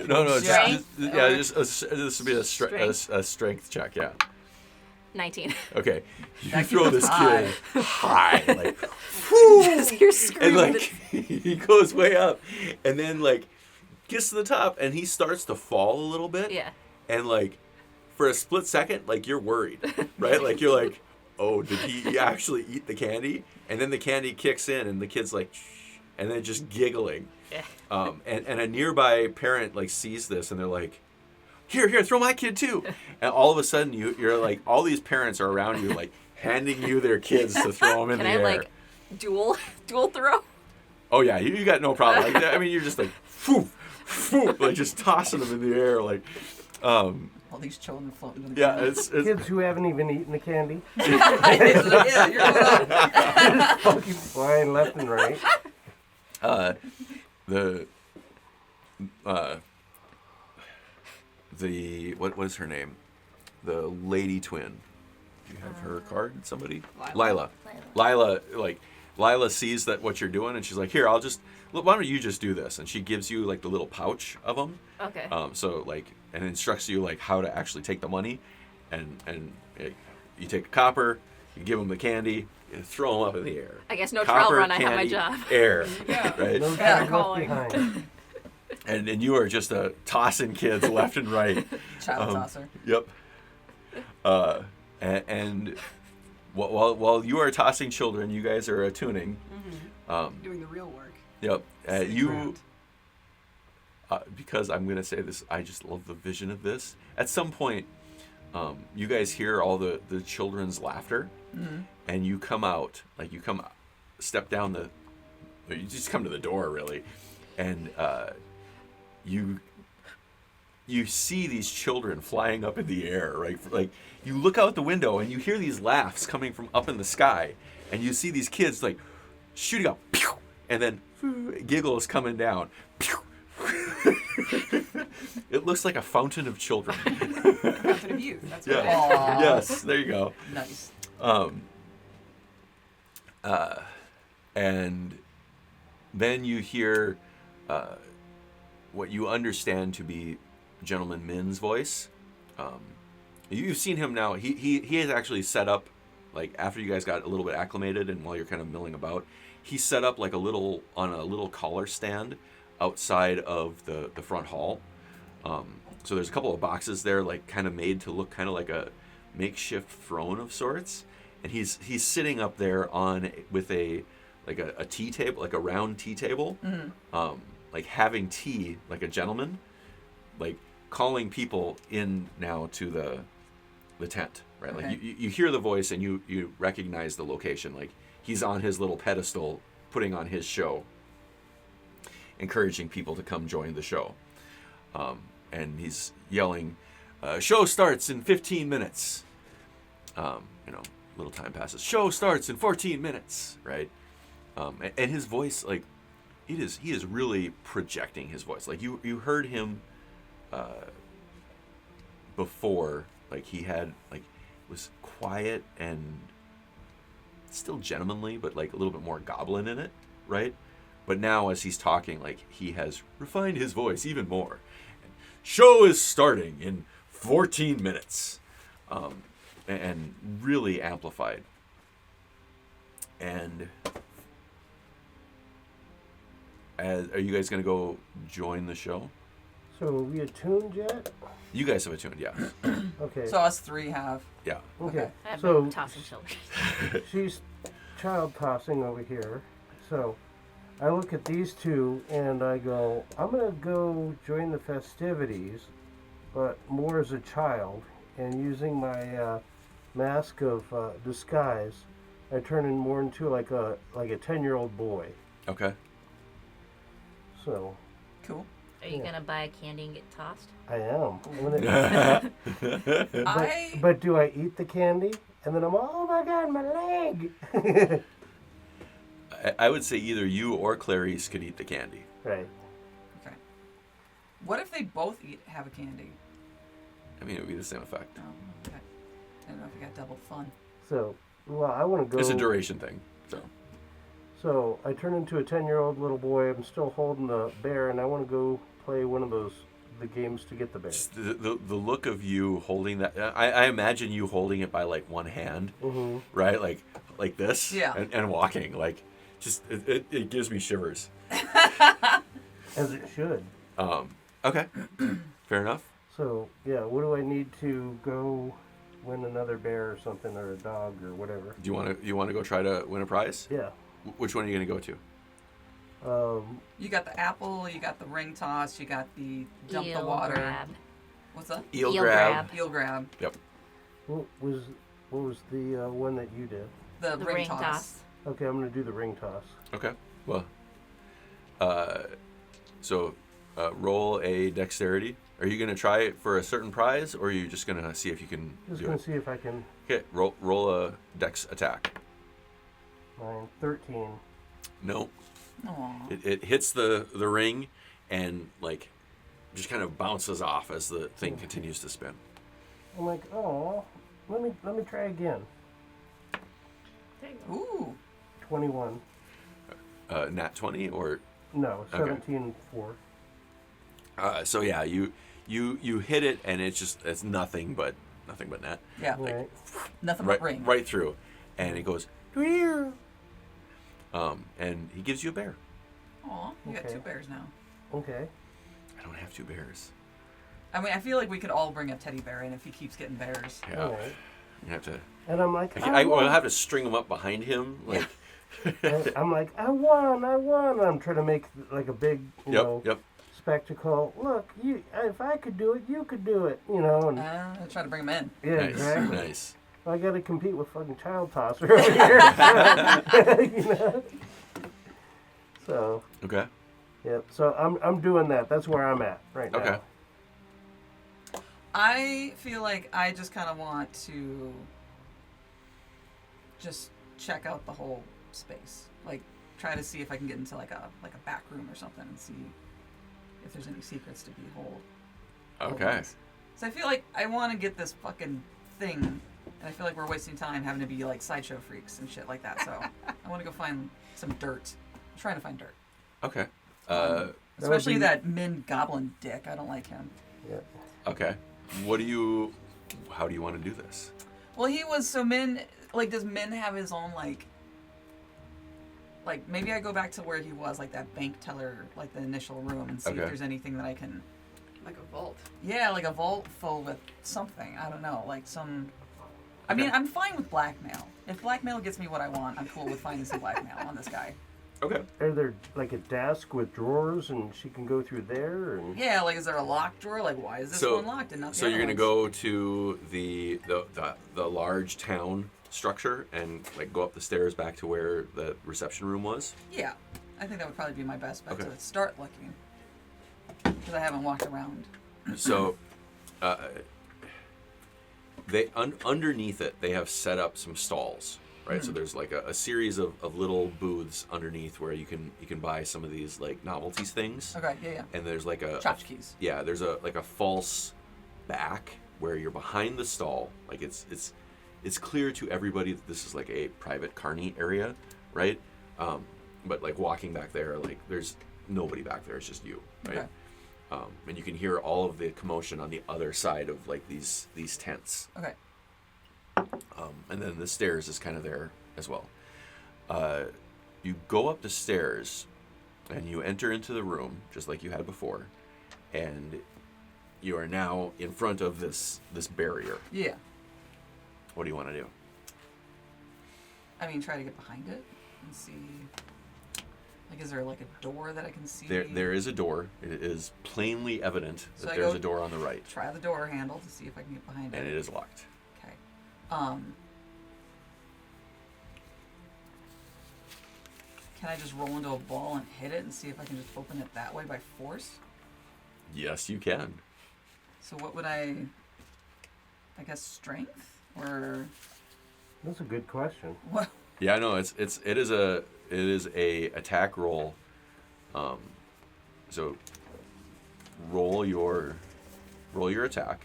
Speaker 1: No,
Speaker 4: strength?
Speaker 1: this would be a strength check. Yeah.
Speaker 4: 19.
Speaker 1: Okay, you
Speaker 2: That
Speaker 1: throw
Speaker 2: kid was
Speaker 1: this
Speaker 2: high.
Speaker 1: kid high, like,
Speaker 4: You're
Speaker 1: and
Speaker 4: screaming.
Speaker 1: like he goes way up, and then like gets to the top, and he starts to fall a little bit.
Speaker 4: Yeah.
Speaker 1: And like for a split second, like you're worried, right? Like you're like, oh, did he actually eat the candy? And then the candy kicks in, and the kid's like, shh, and then just giggling.
Speaker 4: Yeah.
Speaker 1: And a nearby parent like sees this, and they're like, here, throw my kid too. And all of a sudden, you're like, all these parents are around you, like handing you their kids to throw them in
Speaker 4: Can
Speaker 1: the
Speaker 4: I,
Speaker 1: air.
Speaker 4: like, dual throw?
Speaker 1: Oh yeah, you got no problem. Like, I mean, you're just like, phew, phew, like just tossing them in the air, like.
Speaker 2: All these children floating in the
Speaker 1: Yeah,
Speaker 2: air.
Speaker 1: it's
Speaker 5: Kids who haven't even eaten the candy,
Speaker 2: Yeah, you're right.
Speaker 5: fucking flying left and right.
Speaker 1: the what was her name? The lady twin. Do you have her card? Somebody?
Speaker 3: Lila.
Speaker 1: Lila sees that what you're doing, and she's like, "Here, why don't you just do this?" And she gives you like the little pouch of them.
Speaker 4: Okay.
Speaker 1: So like, and instructs you like how to actually take the money, and you take a copper, you give them the candy, you throw them up in the air.
Speaker 4: I guess no trial
Speaker 1: Copper,
Speaker 4: run, I have my
Speaker 1: candy,
Speaker 4: job.
Speaker 1: Air.
Speaker 3: Yeah.
Speaker 1: Right.
Speaker 5: No
Speaker 2: Yeah.
Speaker 5: child left
Speaker 3: Calling.
Speaker 5: behind.
Speaker 1: And you are just tossing kids left and right.
Speaker 2: Child tosser.
Speaker 1: Yep. And while you are tossing children, you guys are tuning.
Speaker 3: Doing the real work.
Speaker 1: Yep.
Speaker 3: Sitting
Speaker 1: You,
Speaker 3: around.
Speaker 1: because I'm going to say this, I just love the vision of this. At some point, you guys hear all the children's laughter, and you come out, like step down you just come to the door, really, and you see these children flying up in the air, right? Like you look out the window and you hear these laughs coming from up in the sky, and you see these kids like shooting up, pew, and then giggles coming down. Pew. It looks like a fountain of children.
Speaker 3: Fountain of youth. That's what it is.
Speaker 2: Aw.
Speaker 1: Yes, there you go.
Speaker 2: Nice.
Speaker 1: And then you hear what you understand to be Gentleman Min's voice. You've seen him now. He has actually set up, like after you guys got a little bit acclimated and while you're kind of milling about, he set up like on a little collar stand outside of the front hall. So there's a couple of boxes there, like kind of made to look kind of like a makeshift throne of sorts. And he's sitting up there with a tea table, like a round tea table, like having tea like a gentleman, like calling people in now to the tent, right?
Speaker 2: Okay.
Speaker 1: Like you hear the voice and you recognize the location. Like he's on his little pedestal putting on his show, encouraging people to come join the show. And he's yelling, show starts in 15 minutes. Little time passes. Show starts in 14 minutes, right? And his voice, like, he is really projecting his voice. Like you heard him before, like he was quiet and still gentlemanly, but like a little bit more goblin in it, right? But now as he's talking, like he has refined his voice even more. Show is starting in 14 minutes. And really amplified. And Are you guys gonna go join the show?
Speaker 5: So are we attuned yet?
Speaker 1: You guys have attuned, yeah.
Speaker 5: Okay.
Speaker 2: So us three have.
Speaker 1: Yeah.
Speaker 5: Okay.
Speaker 4: I have
Speaker 5: So
Speaker 4: been tossing children.
Speaker 5: she's child tossing over here. So I look at these two and I go, I'm gonna go join the festivities, but more as a child, and using my mask of disguise, I turn in more into like a 10-year-old boy.
Speaker 1: Okay.
Speaker 5: So
Speaker 2: Cool.
Speaker 4: Are you
Speaker 5: Yeah.
Speaker 4: gonna buy candy and get tossed?
Speaker 5: I am. But do I eat the candy? And then I'm, oh my god, my leg!
Speaker 1: I would say either you or Clarice could eat the candy.
Speaker 5: Right.
Speaker 2: Okay. What if they both have a candy?
Speaker 1: I mean, it would be the same effect.
Speaker 2: Oh, okay. I don't know if we got double fun.
Speaker 5: So, well, I want to go.
Speaker 1: It's a duration thing.
Speaker 5: So I turn into a 10-year-old little boy. I'm still holding the bear, and I want to go play one of the games to get the bear.
Speaker 1: Just the look of you holding that. I imagine you holding it by like one hand,
Speaker 5: Mm-hmm.
Speaker 1: right? Like this.
Speaker 2: Yeah.
Speaker 1: And walking like. Just it gives me shivers.
Speaker 5: As it should.
Speaker 1: Okay, fair enough.
Speaker 5: So yeah, what do I need to go win another bear or something, or a dog or whatever?
Speaker 1: Do you want to go try to win a prize?
Speaker 5: Yeah.
Speaker 1: Which one are you gonna go to?
Speaker 2: You got the apple, you got the ring toss, you got the dump the
Speaker 4: Eel
Speaker 2: water.
Speaker 4: grab.
Speaker 2: What's that?
Speaker 1: Eel
Speaker 4: Eel
Speaker 1: grab.
Speaker 4: grab.
Speaker 2: Eel grab.
Speaker 1: Yep.
Speaker 5: what was the one that you did?
Speaker 2: The,
Speaker 4: The
Speaker 2: ring,
Speaker 4: ring
Speaker 2: toss.
Speaker 4: toss.
Speaker 5: Okay, I'm gonna do the ring toss.
Speaker 1: Okay. Well. So, roll a dexterity. Are you gonna try it for a certain prize, or are you just gonna see if you can
Speaker 5: Just
Speaker 1: do
Speaker 5: gonna
Speaker 1: it?
Speaker 5: see if I can.
Speaker 1: Okay. Roll a dex attack.
Speaker 5: 13.
Speaker 1: No.
Speaker 2: Aw.
Speaker 1: It hits the ring, and like, just kind of bounces off as the thing continues to spin.
Speaker 5: I'm like, oh, let me try again.
Speaker 4: There you go.
Speaker 2: Ooh.
Speaker 5: 21.
Speaker 1: Nat 20 or
Speaker 5: No,
Speaker 1: Okay.
Speaker 5: 17 4.
Speaker 1: so yeah, you hit it, and it's nothing but net.
Speaker 2: Yeah.
Speaker 5: Right.
Speaker 2: Nothing
Speaker 1: Right,
Speaker 2: but ring.
Speaker 1: right through, and it goes. And he gives you a bear.
Speaker 2: Aw, you got
Speaker 5: Okay.
Speaker 2: 2 bears now.
Speaker 5: Okay.
Speaker 1: I don't have 2 bears.
Speaker 2: I mean, I feel like we could all bring a teddy bear in if he keeps getting bears.
Speaker 1: Yeah,
Speaker 5: All right.
Speaker 1: you have to.
Speaker 5: And I'm like,
Speaker 1: I will have to string them up behind him. Like.
Speaker 5: I'm like, I won. I'm trying to make like a big, you know,
Speaker 1: Yep.
Speaker 5: spectacle. Look, if I could do it, you could do it. You know, and
Speaker 2: I try to bring him in.
Speaker 5: yeah,
Speaker 1: Nice.
Speaker 5: exactly.
Speaker 1: Nice.
Speaker 5: I got to compete with fucking child tosser over here. You know? So,
Speaker 1: Okay.
Speaker 5: yeah. So I'm doing that. That's where I'm at right now.
Speaker 1: Okay.
Speaker 2: I feel like I just kind of want to just check out the whole space. Like, try to see if I can get into like a back room or something and see if there's any secrets to behold.
Speaker 1: Okay.
Speaker 2: So I feel like I want to get this fucking thing, and I feel like we're wasting time having to be like sideshow freaks and shit like that. So I want to go find some dirt. I'm trying to find dirt.
Speaker 1: Okay.
Speaker 2: Especially
Speaker 5: be-
Speaker 2: that Min Goblin dick. I don't like him.
Speaker 5: Yeah.
Speaker 1: Okay. How do you want to do this?
Speaker 2: Well, he was so Min. Like, does Min have his own like maybe I go back to where he was, like that bank teller, like the initial room, and see
Speaker 1: Okay.
Speaker 2: if there's anything that I can.
Speaker 3: Like a vault.
Speaker 2: Yeah, like a vault full with something. I don't know, like some. I mean, I'm fine with blackmail. If blackmail gets me what I want, I'm cool with finding some blackmail on this guy.
Speaker 1: Okay.
Speaker 5: Are there like a desk with drawers and she can go through there? And
Speaker 2: Yeah, like is there a locked drawer? Like why is this one locked and not the
Speaker 1: So
Speaker 2: other
Speaker 1: you're gonna
Speaker 2: ones?
Speaker 1: go to the large town structure and like go up the stairs back to where the reception room was?
Speaker 2: Yeah, I think that would probably be my best bet
Speaker 1: Okay.
Speaker 2: to start looking. Because I haven't walked around.
Speaker 1: So, underneath it, they have set up some stalls, right? So there's like a series of little booths underneath where you can buy some of these like novelties things.
Speaker 2: Okay, yeah.
Speaker 1: And there's like a
Speaker 2: Tchotchkes.
Speaker 1: yeah, there's a false back where you're behind the stall. Like it's clear to everybody that this is like a private carny area, right? But like walking back there, like there's nobody back there. It's just you, right?
Speaker 2: Okay.
Speaker 1: And you can hear all of the commotion on the other side of like these tents.
Speaker 2: Okay.
Speaker 1: And then the stairs is kind of there as well. You go up the stairs, And you enter into the room just like you had before, and you are now in front of this barrier.
Speaker 2: Yeah.
Speaker 1: What do you want to do?
Speaker 2: I mean, try to get behind it and see. Like, is there like a door that I can see?
Speaker 1: There is a door. It is plainly evident
Speaker 2: So
Speaker 1: that
Speaker 2: I
Speaker 1: there's
Speaker 2: go
Speaker 1: a door on the right,
Speaker 2: Try the door handle to see if I can get behind
Speaker 1: and
Speaker 2: it.
Speaker 1: it is locked.
Speaker 2: Okay. Can I just roll into a ball and hit it and see if I can just open it that way by force?
Speaker 1: Yes, you can.
Speaker 2: So what would I guess strength or
Speaker 5: That's a good question.
Speaker 2: what?
Speaker 1: Yeah, no, it is a attack roll. So roll your attack.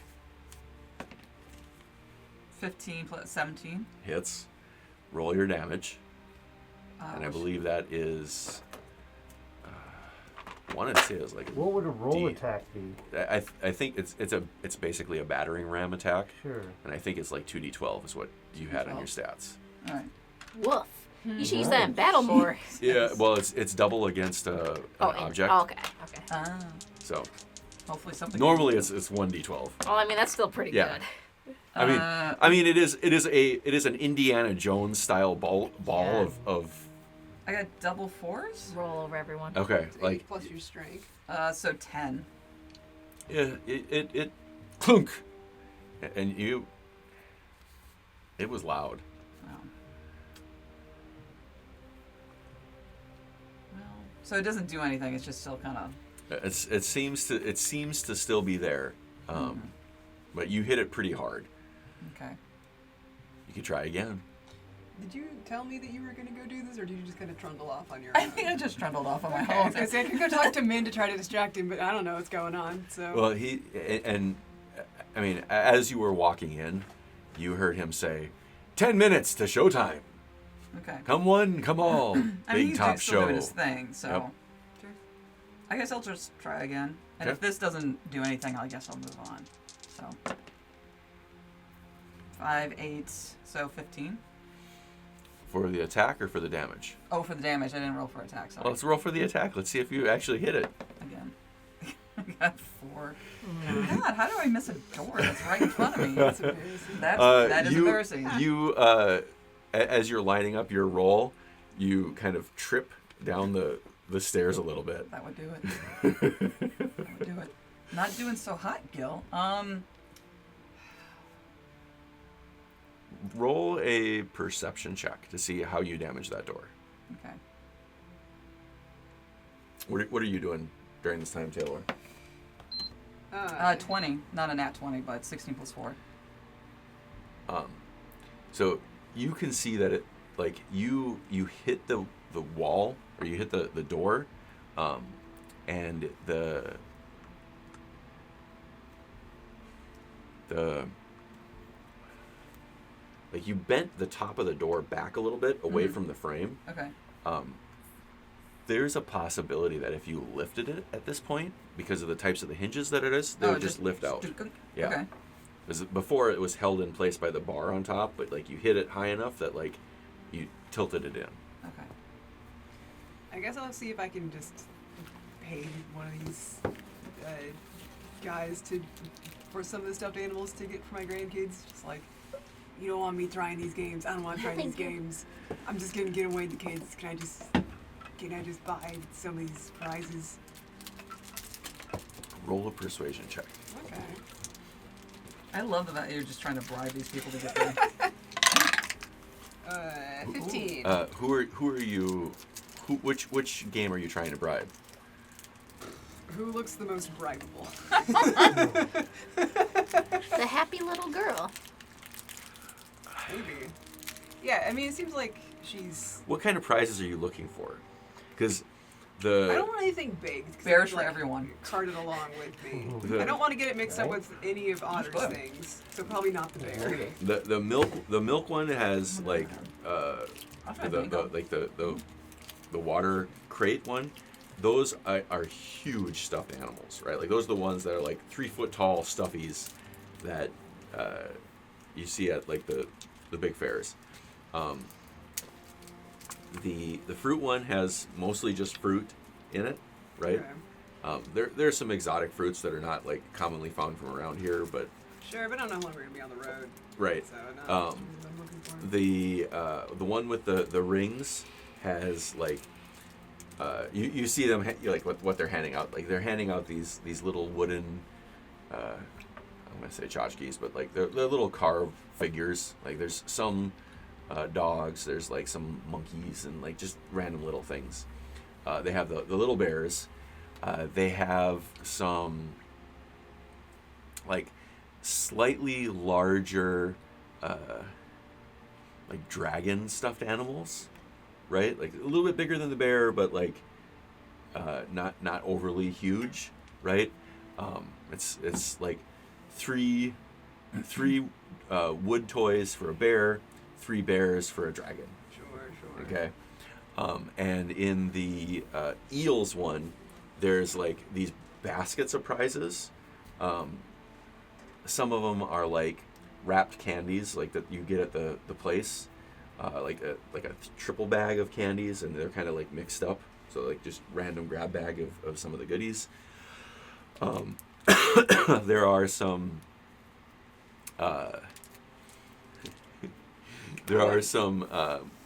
Speaker 2: 15 plus 17.
Speaker 1: Hits. Roll your damage. And I believe that is. I wanted to say it was like.
Speaker 5: What would a roll
Speaker 1: D.
Speaker 5: attack be?
Speaker 1: I think it's basically a battering ram attack,
Speaker 5: Sure.
Speaker 1: and I think it's like 2d12 is what you had on your stats.
Speaker 2: All right.
Speaker 4: Woof. You should use that in battle more.
Speaker 1: Yeah, well, it's double against an object.
Speaker 4: Oh, okay.
Speaker 1: So
Speaker 2: Hopefully something.
Speaker 1: normally it's 1d12.
Speaker 4: Well, I mean that's still pretty
Speaker 1: Yeah.
Speaker 4: good.
Speaker 1: I mean it is an Indiana Jones style ball
Speaker 4: Yeah.
Speaker 1: of
Speaker 2: I got double 4s.
Speaker 4: Roll over everyone.
Speaker 1: okay,
Speaker 3: It's 8
Speaker 1: like
Speaker 3: plus your strength.
Speaker 2: So 10.
Speaker 1: yeah, it clunk, and it was loud.
Speaker 2: Well, so it doesn't do anything. It's just still kind of.
Speaker 1: It seems to still be there, but you hit it pretty hard.
Speaker 2: Okay.
Speaker 1: You could try again.
Speaker 3: Did you tell me that you were going to go do this, or did you just kind of trundle off on your
Speaker 2: I
Speaker 3: own?
Speaker 2: think I just trundled off on my
Speaker 3: I was
Speaker 2: own.
Speaker 3: going to say, I could go talk to Min to try to distract him, but I don't know what's going on, so...
Speaker 1: Well, I mean, as you were walking in, you heard him say, 10 minutes to showtime.
Speaker 2: Okay.
Speaker 1: Come one, come all.
Speaker 2: I mean,
Speaker 1: Big
Speaker 2: he's
Speaker 1: top
Speaker 2: still
Speaker 1: show.
Speaker 2: doing his thing, so.
Speaker 1: Yep.
Speaker 3: Sure.
Speaker 2: I guess I'll just try again. And
Speaker 1: Okay.
Speaker 2: if this doesn't do anything, I guess I'll move on. So. 5, 8, so 15.
Speaker 1: For the attack or for the damage?
Speaker 2: Oh, for the damage. I didn't roll for attack, sorry.
Speaker 1: Well, let's roll for the attack. Let's see if you actually hit it.
Speaker 2: Again. I got 4. God, how do I miss a door that's right in front of me? That is embarrassing.
Speaker 1: You, as you're lining up your roll, you kind of trip down the stairs a little bit.
Speaker 2: That would do it. That would do it. Not doing so hot, Guil.
Speaker 1: Roll a perception check to see how you damage that door.
Speaker 2: Okay.
Speaker 1: What are you doing during this time, Taylor?
Speaker 2: 20. Not a nat 20, but 16 plus 4.
Speaker 1: So you can see that it, like, you hit the wall, or you hit the door, and the like, you bent the top of the door back a little bit away from the frame.
Speaker 2: Okay.
Speaker 1: There's a possibility that if you lifted it at this point, because of the types of the hinges that it is, they would just lift out. Yeah.
Speaker 2: Okay.
Speaker 1: Because before it was held in place by the bar on top, but like you hit it high enough that like you tilted it in.
Speaker 2: Okay.
Speaker 3: I guess I'll see if I can just pay one of these guys for some of the stuffed animals to get for my grandkids. Just like, you don't want me trying these games. I don't want to try these games. I'm just gonna get away the kids. Can I just buy some of these prizes?
Speaker 1: Roll a persuasion check.
Speaker 3: Okay.
Speaker 2: I love that you're just trying to bribe these people to get there.
Speaker 3: 15.
Speaker 1: Who are you? Which game are you trying to bribe?
Speaker 3: Who looks the most bribable?
Speaker 4: The happy little girl.
Speaker 3: Maybe. Yeah, I mean, it seems like she's...
Speaker 1: What kind of prizes are you looking for? Because
Speaker 3: I don't want anything big. 'cause
Speaker 2: Bears
Speaker 3: I
Speaker 2: for
Speaker 3: like,
Speaker 2: everyone.
Speaker 3: Cart it along with me.
Speaker 1: The-
Speaker 3: I don't want to get it mixed up
Speaker 5: Right.
Speaker 3: with any of Otter's
Speaker 2: good.
Speaker 3: things, so probably not the bear.
Speaker 1: the milk one has like the water crate one. Those are huge stuffed animals, right? Like those are the ones that are like 3 foot tall stuffies that you see at like the big fairs. The fruit one has mostly just fruit in it, right?
Speaker 3: Okay.
Speaker 1: There's some exotic fruits that are not like commonly found from around here, but
Speaker 3: Sure, but I don't know how long we're gonna be on the road.
Speaker 1: right.
Speaker 3: So not
Speaker 1: Um,
Speaker 3: I'm looking for.
Speaker 1: the one with the rings has like you see them like what they're handing out. Like they're handing out these little wooden I'm gonna say tchotchkes, but like they're little carved figures. Like there's some dogs, there's like some monkeys and like just random little things. They have the little bears. They have some like slightly larger like dragon stuffed animals, right? Like a little bit bigger than the bear, but like not overly huge, right? It's like three wood toys for a bear, 3 bears for a dragon.
Speaker 3: Sure.
Speaker 1: Okay. And in the eels one, there's like these baskets of prizes. Some of them are like wrapped candies, like that you get at the place, like a triple bag of candies, and they're kind of like mixed up. So like just random grab bag of some of the goodies. There are some.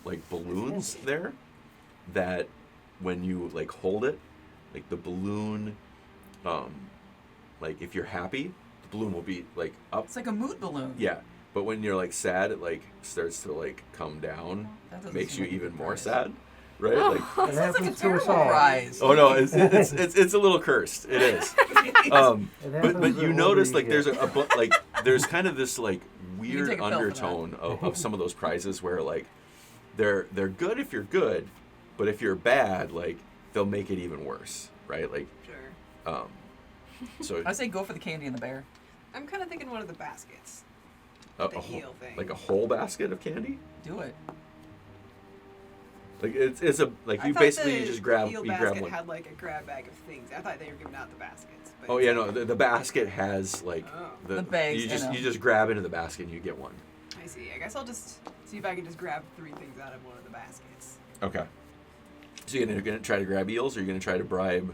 Speaker 1: Like balloons there that when you like hold it, like the balloon, like if you're happy, the balloon will be like up.
Speaker 2: It's like a mood balloon.
Speaker 1: Yeah, but when you're like sad, it like starts to like come down,
Speaker 2: That doesn't
Speaker 1: makes you
Speaker 2: seem like a
Speaker 1: even
Speaker 2: good
Speaker 1: more
Speaker 2: prize.
Speaker 1: sad, right? Like,
Speaker 5: It
Speaker 2: Sounds like a
Speaker 5: happens to us
Speaker 2: terrible
Speaker 5: all.
Speaker 2: prize.
Speaker 1: oh no, it's a little cursed. It is.
Speaker 5: It
Speaker 1: But
Speaker 5: happens
Speaker 1: you
Speaker 5: the
Speaker 1: notice
Speaker 5: older
Speaker 1: like
Speaker 5: you
Speaker 1: there's
Speaker 5: get.
Speaker 1: like there's kind of this like weird
Speaker 2: take a pill for that.
Speaker 1: undertone of some of those prizes where like they're good if you're good, but if you're bad, like they'll make it even worse, right? Like
Speaker 3: Sure.
Speaker 1: so
Speaker 2: I say go for the candy and the bear.
Speaker 3: I'm kind of thinking one of the baskets.
Speaker 1: a
Speaker 3: The
Speaker 1: whole,
Speaker 3: heel thing.
Speaker 1: like a whole basket of candy.
Speaker 2: Do it.
Speaker 1: Like it's a like
Speaker 3: I
Speaker 1: you
Speaker 3: thought
Speaker 1: basically
Speaker 3: the
Speaker 1: just grab
Speaker 3: heel
Speaker 1: you grab
Speaker 3: basket
Speaker 1: one.
Speaker 3: had like a grab bag of things. I thought they were giving out the baskets. But
Speaker 1: Oh yeah, no, the basket has like
Speaker 3: Oh.
Speaker 2: The bags
Speaker 1: You just
Speaker 2: in 'em.
Speaker 1: you just grab into the basket and you get one.
Speaker 3: I see. I guess I'll just see if I can just grab 3 things out of one of the baskets.
Speaker 1: Okay. So you're gonna try to grab eels, or you're gonna try to bribe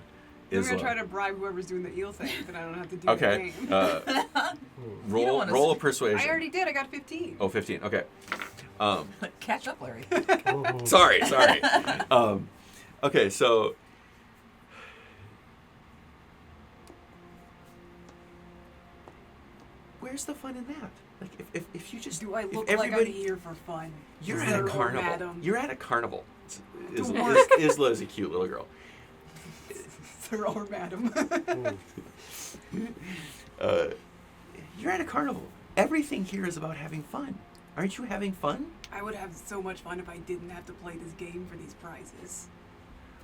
Speaker 3: I'm
Speaker 1: Isla?
Speaker 3: gonna try to bribe whoever's doing the eel thing, but I don't have to do
Speaker 1: Okay.
Speaker 3: the game.
Speaker 1: Roll
Speaker 2: wanna
Speaker 1: roll a
Speaker 2: see-
Speaker 1: persuasion.
Speaker 3: I already did. I got 15.
Speaker 1: Oh, 15. Okay.
Speaker 2: Catch up, Larry.
Speaker 1: Sorry. Okay, so where's the fun in that? Like if you just
Speaker 3: Do I
Speaker 1: if
Speaker 3: look like I'm
Speaker 1: everybody
Speaker 3: here for fun?
Speaker 1: you're
Speaker 3: Sir
Speaker 1: at a
Speaker 3: or
Speaker 1: carnival.
Speaker 3: madam?
Speaker 1: You're at a carnival.
Speaker 3: Don't work.
Speaker 1: Isla is a cute little girl.
Speaker 3: Sir or madam.
Speaker 1: You're at a carnival. Everything here is about having fun. Aren't you having fun?
Speaker 3: I would have so much fun if I didn't have to play this game for these prizes.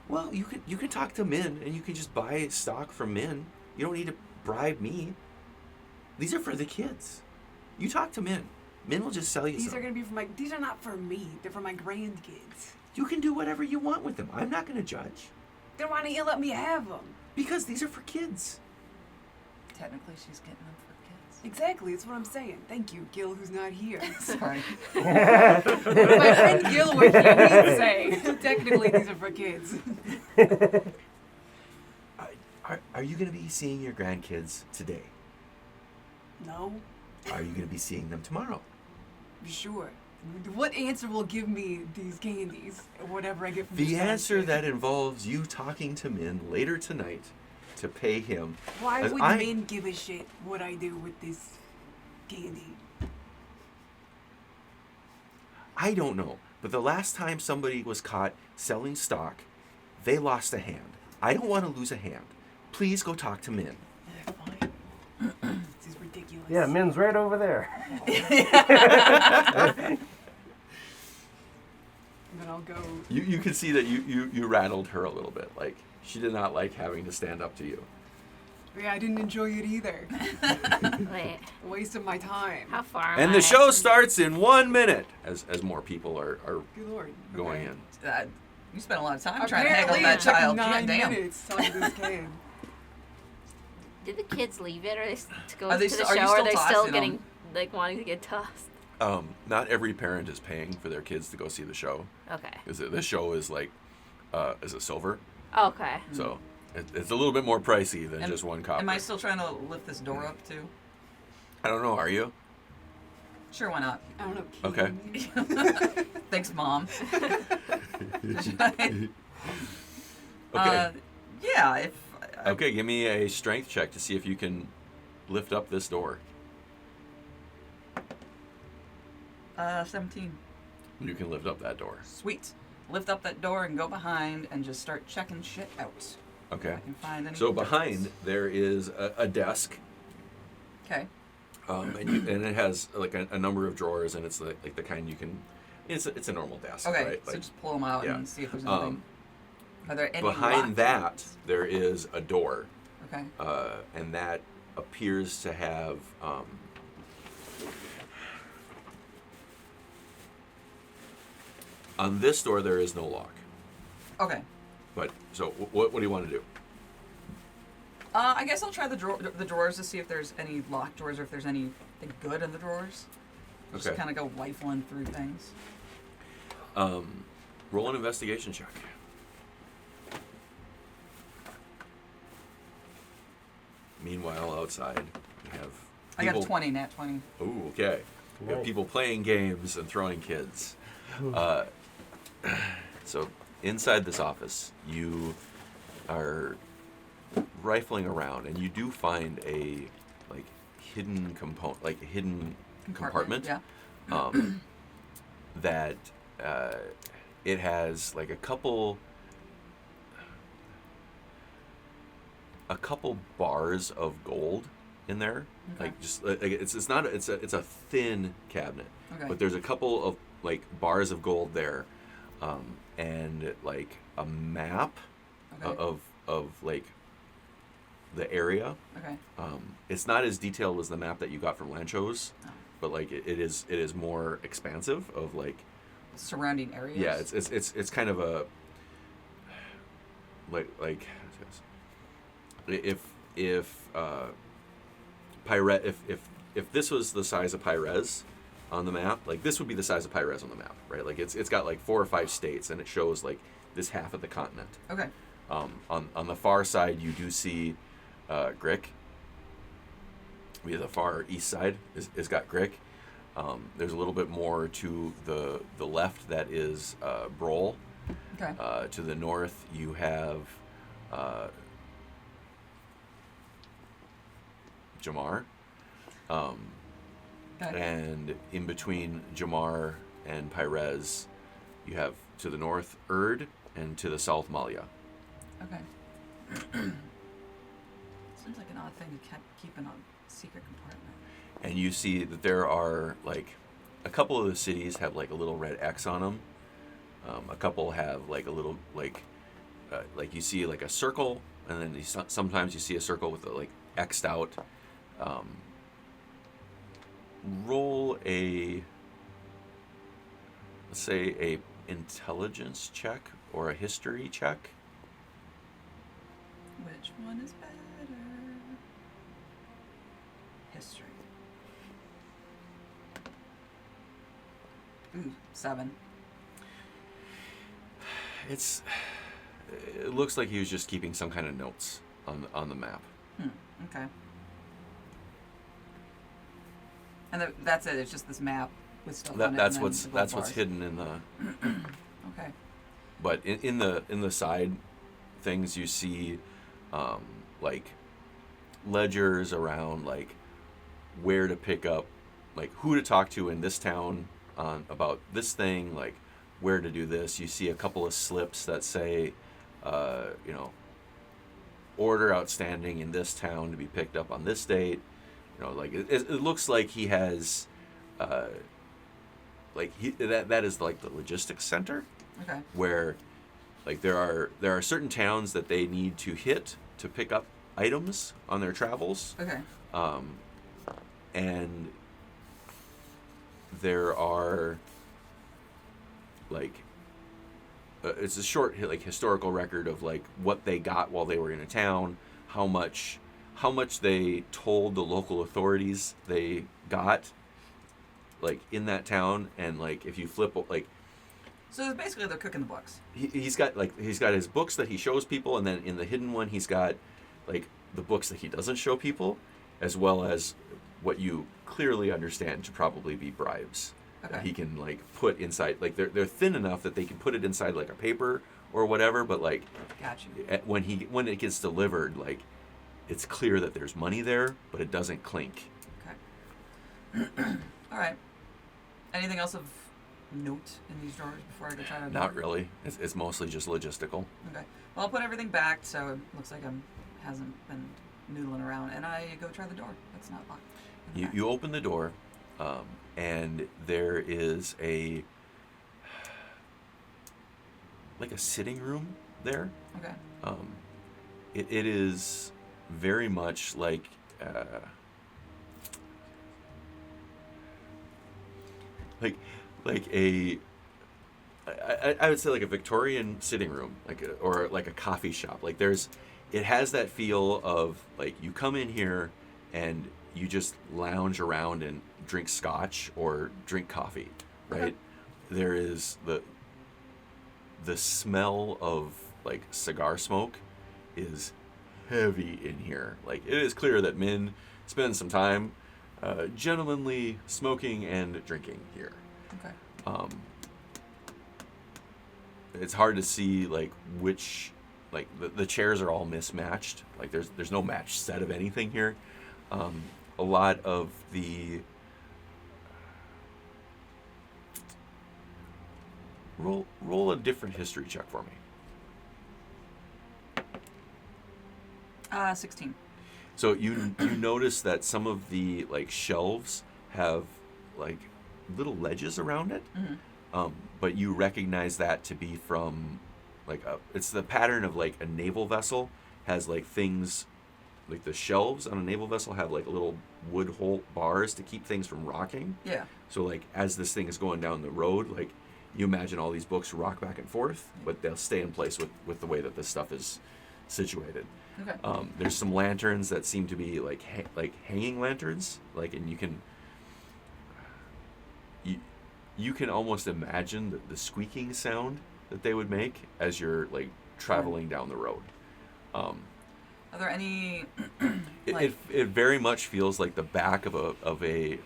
Speaker 1: Well, you can talk to Min, and you can just buy stock from Min. You don't need to bribe me. These are for the kids. You talk to Min. Min will just sell you
Speaker 3: These
Speaker 1: some.
Speaker 3: are gonna be for my. These are not for me. They're for my grandkids.
Speaker 1: You can do whatever you want with them. I'm not going to judge.
Speaker 3: Then why don't you let me have them?
Speaker 1: Because these are for kids.
Speaker 2: Technically, she's getting them for kids.
Speaker 3: Exactly. That's what I'm saying. Thank you, Guil, who's not here.
Speaker 2: Sorry.
Speaker 3: If my friend Guil were here, he'd say, technically these are for kids.
Speaker 1: Are you going to be seeing your grandkids today?
Speaker 3: No?
Speaker 1: Are you going to be seeing them tomorrow?
Speaker 3: Sure. What answer will give me these candies? Or whatever I get from
Speaker 1: The
Speaker 3: this
Speaker 1: answer
Speaker 3: basket?
Speaker 1: that involves you talking to Min later tonight to pay him.
Speaker 3: Why
Speaker 1: as
Speaker 3: would
Speaker 1: I-
Speaker 3: men give a shit what I do with this candy?
Speaker 1: I don't know, but the last time somebody was caught selling stock, they lost a hand. I don't want to lose a hand. Please go talk to Min.
Speaker 3: Yeah, fine. This is ridiculous.
Speaker 5: Yeah, Min's right over there.
Speaker 3: And then I'll go.
Speaker 1: You can see that you rattled her a little bit. Like, she did not like having to stand up to you.
Speaker 3: Yeah, I didn't enjoy it either.
Speaker 4: Wait,
Speaker 3: A waste of my time.
Speaker 4: how far am
Speaker 1: And
Speaker 4: I?
Speaker 1: the show starts in 1 minute as more people are
Speaker 3: Good lord.
Speaker 1: going
Speaker 3: Okay.
Speaker 1: in.
Speaker 2: You spent a lot of time trying to
Speaker 3: Apparently
Speaker 2: haggle that
Speaker 3: it took
Speaker 2: child.
Speaker 3: 9
Speaker 2: God damn.
Speaker 3: minutes to this can.
Speaker 4: Did the kids leave it, or are they to go
Speaker 2: Are they
Speaker 4: to the
Speaker 2: st- are you
Speaker 4: show? Or are
Speaker 2: still
Speaker 4: they still
Speaker 2: tossing
Speaker 4: getting
Speaker 2: them?
Speaker 4: like wanting to get tossed?
Speaker 1: Not every parent is paying for their kids to go see the show.
Speaker 4: Okay.
Speaker 1: Because the show is like is a silver.
Speaker 4: Okay.
Speaker 1: So it's a little bit more pricey than
Speaker 2: Am-
Speaker 1: just one copper.
Speaker 2: Am I still trying to lift this door up too?
Speaker 1: I don't know. Are you?
Speaker 2: Sure, why not?
Speaker 3: I don't know.
Speaker 1: Okay.
Speaker 3: Maybe.
Speaker 2: Thanks, Mom.
Speaker 1: Okay.
Speaker 2: Yeah, if...
Speaker 1: Okay, give me a strength check to see if you can lift up this door.
Speaker 2: 17.
Speaker 1: You can lift up that door.
Speaker 2: Sweet. Lift up that door and go behind and just start checking shit out.
Speaker 1: Okay.
Speaker 2: I can find any
Speaker 1: So
Speaker 2: darts.
Speaker 1: behind there is a desk,
Speaker 2: Okay.
Speaker 1: and it has like a number of drawers, and it's like the kind you can. It's a normal desk,
Speaker 2: Okay,
Speaker 1: right?
Speaker 2: so
Speaker 1: Like,
Speaker 2: just pull them out
Speaker 1: yeah.
Speaker 2: and see if there's anything. Are there any
Speaker 1: behind
Speaker 2: locked
Speaker 1: that
Speaker 2: ones?
Speaker 1: there is a door,
Speaker 2: Okay.
Speaker 1: and that appears to have. On this door there is no lock,
Speaker 2: Okay.
Speaker 1: but so what do you want to do?
Speaker 2: I guess I'll try the drawers to see if there's any locked drawers or if there's anything good in the drawers. Just
Speaker 1: Okay.
Speaker 2: kind of go rifling through things.
Speaker 1: Roll an investigation check. Meanwhile, outside, you have
Speaker 2: I got a
Speaker 1: people-
Speaker 2: 20, nat 20.
Speaker 1: Ooh, okay. You have
Speaker 5: Nice.
Speaker 1: people playing games and throwing kids. So inside this office, you are rifling around, and you do find a like hidden component, like a hidden compartment.
Speaker 2: Yeah.
Speaker 1: That it has like a couple bars of gold in there.
Speaker 2: Okay.
Speaker 1: Like just like it's not it's a thin cabinet,
Speaker 2: Okay.
Speaker 1: but there's a couple of like bars of gold there, and like a map
Speaker 2: Okay.
Speaker 1: of like the area.
Speaker 2: Okay.
Speaker 1: It's not as detailed as the map that you got from Lanchos,
Speaker 2: Oh.
Speaker 1: but like it is more expansive of like
Speaker 2: Surrounding areas.
Speaker 1: yeah, it's kind of a like if Pyre if this was the size of Pyrez on the map, like this would be the size of Pyrez on the map, right? Like it's got like 4 or 5 states, and it shows like this half of the continent.
Speaker 2: Okay.
Speaker 1: On the far side, you do see Grick. Via the far east side is got Grick. There's a little bit more to the left that is Brol.
Speaker 2: Okay.
Speaker 1: To the north, you have Jamar.
Speaker 2: Okay.
Speaker 1: And in between Jamar and Pyrez, you have to the north Erd, and to the south Malia.
Speaker 2: Okay. Seems like an odd thing to keep in a secret compartment.
Speaker 1: And you see that there are like a couple of the cities have like a little red X on them. A couple have like a little like you see like a circle, and then sometimes you see a circle with a like X'd out. Roll a, let's say, a intelligence check or a history check.
Speaker 2: Which one is better? History. Ooh, 7.
Speaker 1: It looks like he was just keeping some kind of notes on the map.
Speaker 2: Okay. And that's it. It's just this map with stuff on it.
Speaker 1: That's
Speaker 2: and then
Speaker 1: what's
Speaker 2: the gold
Speaker 1: that's what's
Speaker 2: bars.
Speaker 1: hidden in the.
Speaker 2: Okay.
Speaker 1: But in the side things, you see like ledgers around like where to pick up, like who to talk to in this town on about this thing, like where to do this. You see a couple of slips that say, order outstanding in this town to be picked up on this date. Like it looks like he has, that is like the logistics center.
Speaker 2: Okay.
Speaker 1: Where like there are certain towns that they need to hit to pick up items on their travels,
Speaker 2: Okay.
Speaker 1: and there are like it's a short like historical record of like what they got while they were in a town, how much they told the local authorities they got like in that town, and like if you flip like
Speaker 2: So basically, they're cooking the books.
Speaker 1: He's got his books that he shows people, and then in the hidden one, he's got like the books that he doesn't show people, as well as what you clearly understand to probably be bribes.
Speaker 2: Okay.
Speaker 1: That he can like put inside, like they're thin enough that they can put it inside like a paper or whatever, but like
Speaker 2: Got you.
Speaker 1: when it gets delivered, like it's clear that there's money there, but it doesn't clink.
Speaker 2: Okay. All right. Anything else of note in these drawers before I go try to?
Speaker 1: Not really. It's mostly just logistical.
Speaker 2: Okay. Well, I'll put everything back so it looks like hasn't been noodling around, and I go try the door. That's not locked.
Speaker 1: You open the door, and there is a sitting room there.
Speaker 2: Okay.
Speaker 1: It is very much like I would say like a Victorian sitting room, or like a coffee shop. Like it has that feel of like you come in here and you just lounge around and drink scotch or drink coffee, right?
Speaker 2: Okay.
Speaker 1: There is the smell of like cigar smoke is heavy in here. Like it is clear that men spend some time gentlemanly smoking and drinking here.
Speaker 2: Okay.
Speaker 1: It's hard to see like which, like the chairs are all mismatched. Like there's no matched set of anything here. A lot of the roll a different history check for me.
Speaker 2: 16.
Speaker 1: So you notice that some of the like shelves have like little ledges around it, but you recognize that to be from like it's the pattern of like a naval vessel has like things like the shelves on a naval vessel have like little wood hole bars to keep things from rocking.
Speaker 2: Yeah.
Speaker 1: So like as this thing is going down the road, like you imagine all these books rock back and forth, but they'll stay in place with the way that this stuff is situated.
Speaker 2: Okay.
Speaker 1: There's some lanterns that seem to be like hanging lanterns, like, and you can almost imagine the squeaking sound that they would make as you're like traveling down the road.
Speaker 2: Are there any?
Speaker 1: It very much feels like the back of an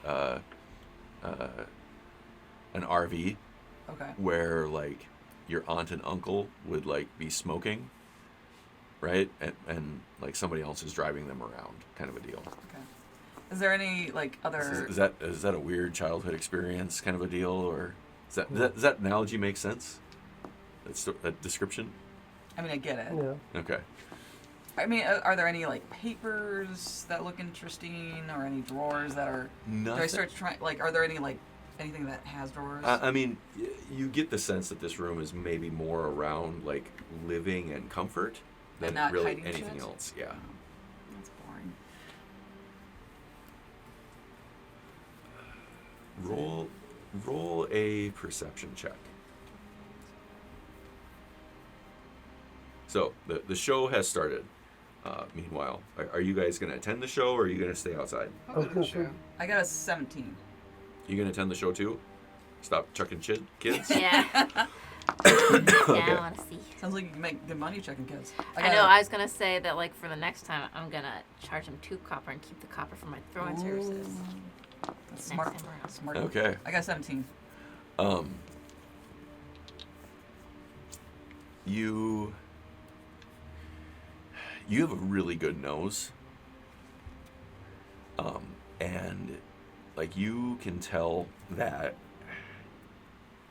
Speaker 1: RV,
Speaker 2: Okay.
Speaker 1: where like your aunt and uncle would like be smoking, right, and like somebody else is driving them around, kind of a deal.
Speaker 2: Okay. Is there any like other?
Speaker 1: Is that a weird childhood experience, kind of a deal, or does that analogy make sense? That description.
Speaker 2: I mean, I get it.
Speaker 5: Yeah.
Speaker 1: Okay.
Speaker 2: I mean, are there any like papers that look interesting, or any drawers that are?
Speaker 1: Nothing.
Speaker 2: Do I start trying? Like, are there any like anything that has drawers?
Speaker 1: I mean, you get the sense that this room is maybe more around like living and comfort than
Speaker 2: not
Speaker 1: really
Speaker 2: hiding
Speaker 1: anything
Speaker 2: shit?
Speaker 1: else. Yeah.
Speaker 2: That's boring.
Speaker 1: Roll a perception check. So the show has started. Meanwhile, are you guys going to attend the show, or are you going to stay outside?
Speaker 3: I'll go to the
Speaker 5: Okay.
Speaker 3: show.
Speaker 2: I got a 17.
Speaker 1: You going to attend the show too? Stop chucking kids?
Speaker 4: Yeah. Yeah, I want to see.
Speaker 2: Sounds like you can make good money checking kids.
Speaker 4: I know. I was gonna say that, like, for the next time, I'm gonna charge him 2 copper and keep the copper for my throwing services.
Speaker 2: That's
Speaker 4: Next
Speaker 2: smart.
Speaker 4: time around.
Speaker 2: Smart.
Speaker 1: Okay.
Speaker 2: I got 17.
Speaker 1: You have a really good nose. And like you can tell that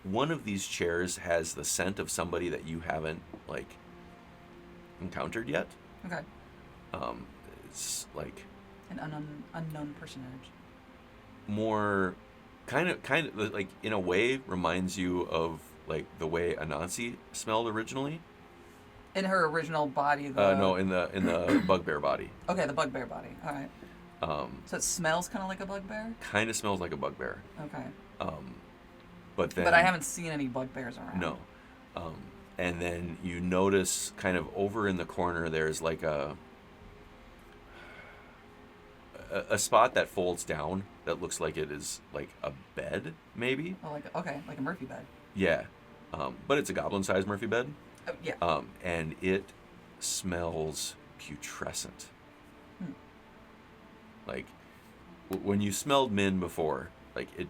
Speaker 1: one of these chairs has the scent of somebody that you haven't like encountered yet.
Speaker 2: Okay.
Speaker 1: It's like
Speaker 2: An unknown personage.
Speaker 1: more kind of like in a way reminds you of like the way Anansi smelled originally.
Speaker 2: In her original body.
Speaker 1: No, in the bugbear body.
Speaker 2: Okay, the bugbear body. All right. So it smells kind of like a bugbear.
Speaker 1: Kind of smells like a bugbear.
Speaker 2: Okay.
Speaker 1: But then.
Speaker 2: But I haven't seen any bugbears around.
Speaker 1: No. And then you notice kind of over in the corner there's like a spot that folds down that looks like it is like a bed, maybe.
Speaker 2: Oh, like a Murphy bed.
Speaker 1: Yeah. but it's a goblin-sized Murphy bed,
Speaker 2: Oh, yeah.
Speaker 1: and it smells putrescent. Like when you smelled Min before, like he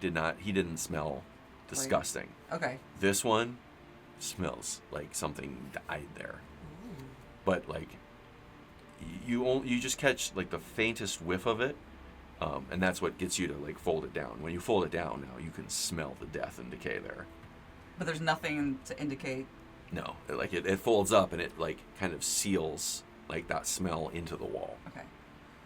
Speaker 1: didn't smell disgusting.
Speaker 2: Okay.
Speaker 1: This one smells like something died there. But like you just catch like the faintest whiff of it, and that's what gets you to like fold it down. When you fold it down, now you can smell the death and decay there.
Speaker 2: But there's nothing to indicate.
Speaker 1: No, like it folds up and it like kind of seals like that smell into the wall.
Speaker 2: Okay.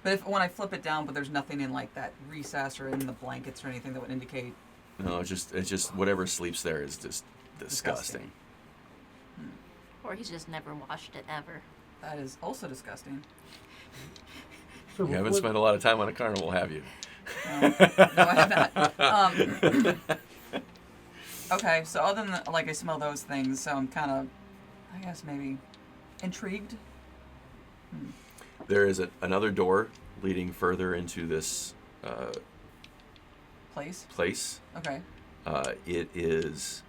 Speaker 2: But when I flip it down, but there's nothing in like that recess or in the blankets or anything that would indicate.
Speaker 1: No, it's just whatever sleeps there is just disgusting.
Speaker 4: Or he's just never washed it ever.
Speaker 2: That is also disgusting.
Speaker 5: So
Speaker 1: You haven't
Speaker 5: what-
Speaker 1: spent a lot of time on a carnival, have you?
Speaker 2: No, I have not. Okay, so other than like I smell those things, so I'm kind of, I guess maybe, intrigued.
Speaker 1: There is another door leading further into this
Speaker 2: Place.
Speaker 1: place.
Speaker 2: Okay.
Speaker 1: It is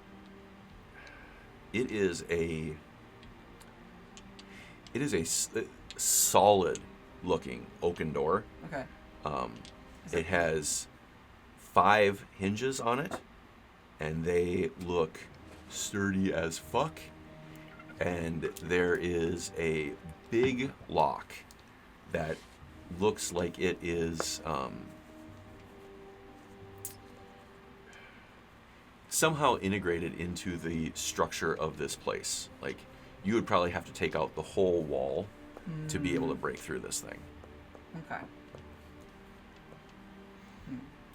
Speaker 1: a solid looking oaken door.
Speaker 2: Okay.
Speaker 1: It has 5 hinges on it, and they look sturdy as fuck. And there is a big lock that looks like it is somehow integrated into the structure of this place. Like, you would probably have to take out the whole wall to be able to break through this thing.
Speaker 2: Okay.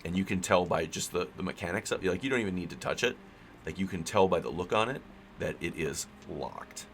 Speaker 1: And you can tell by just the mechanics of it. Like, you don't even need to touch it. Like, you can tell by the look on it that it is locked.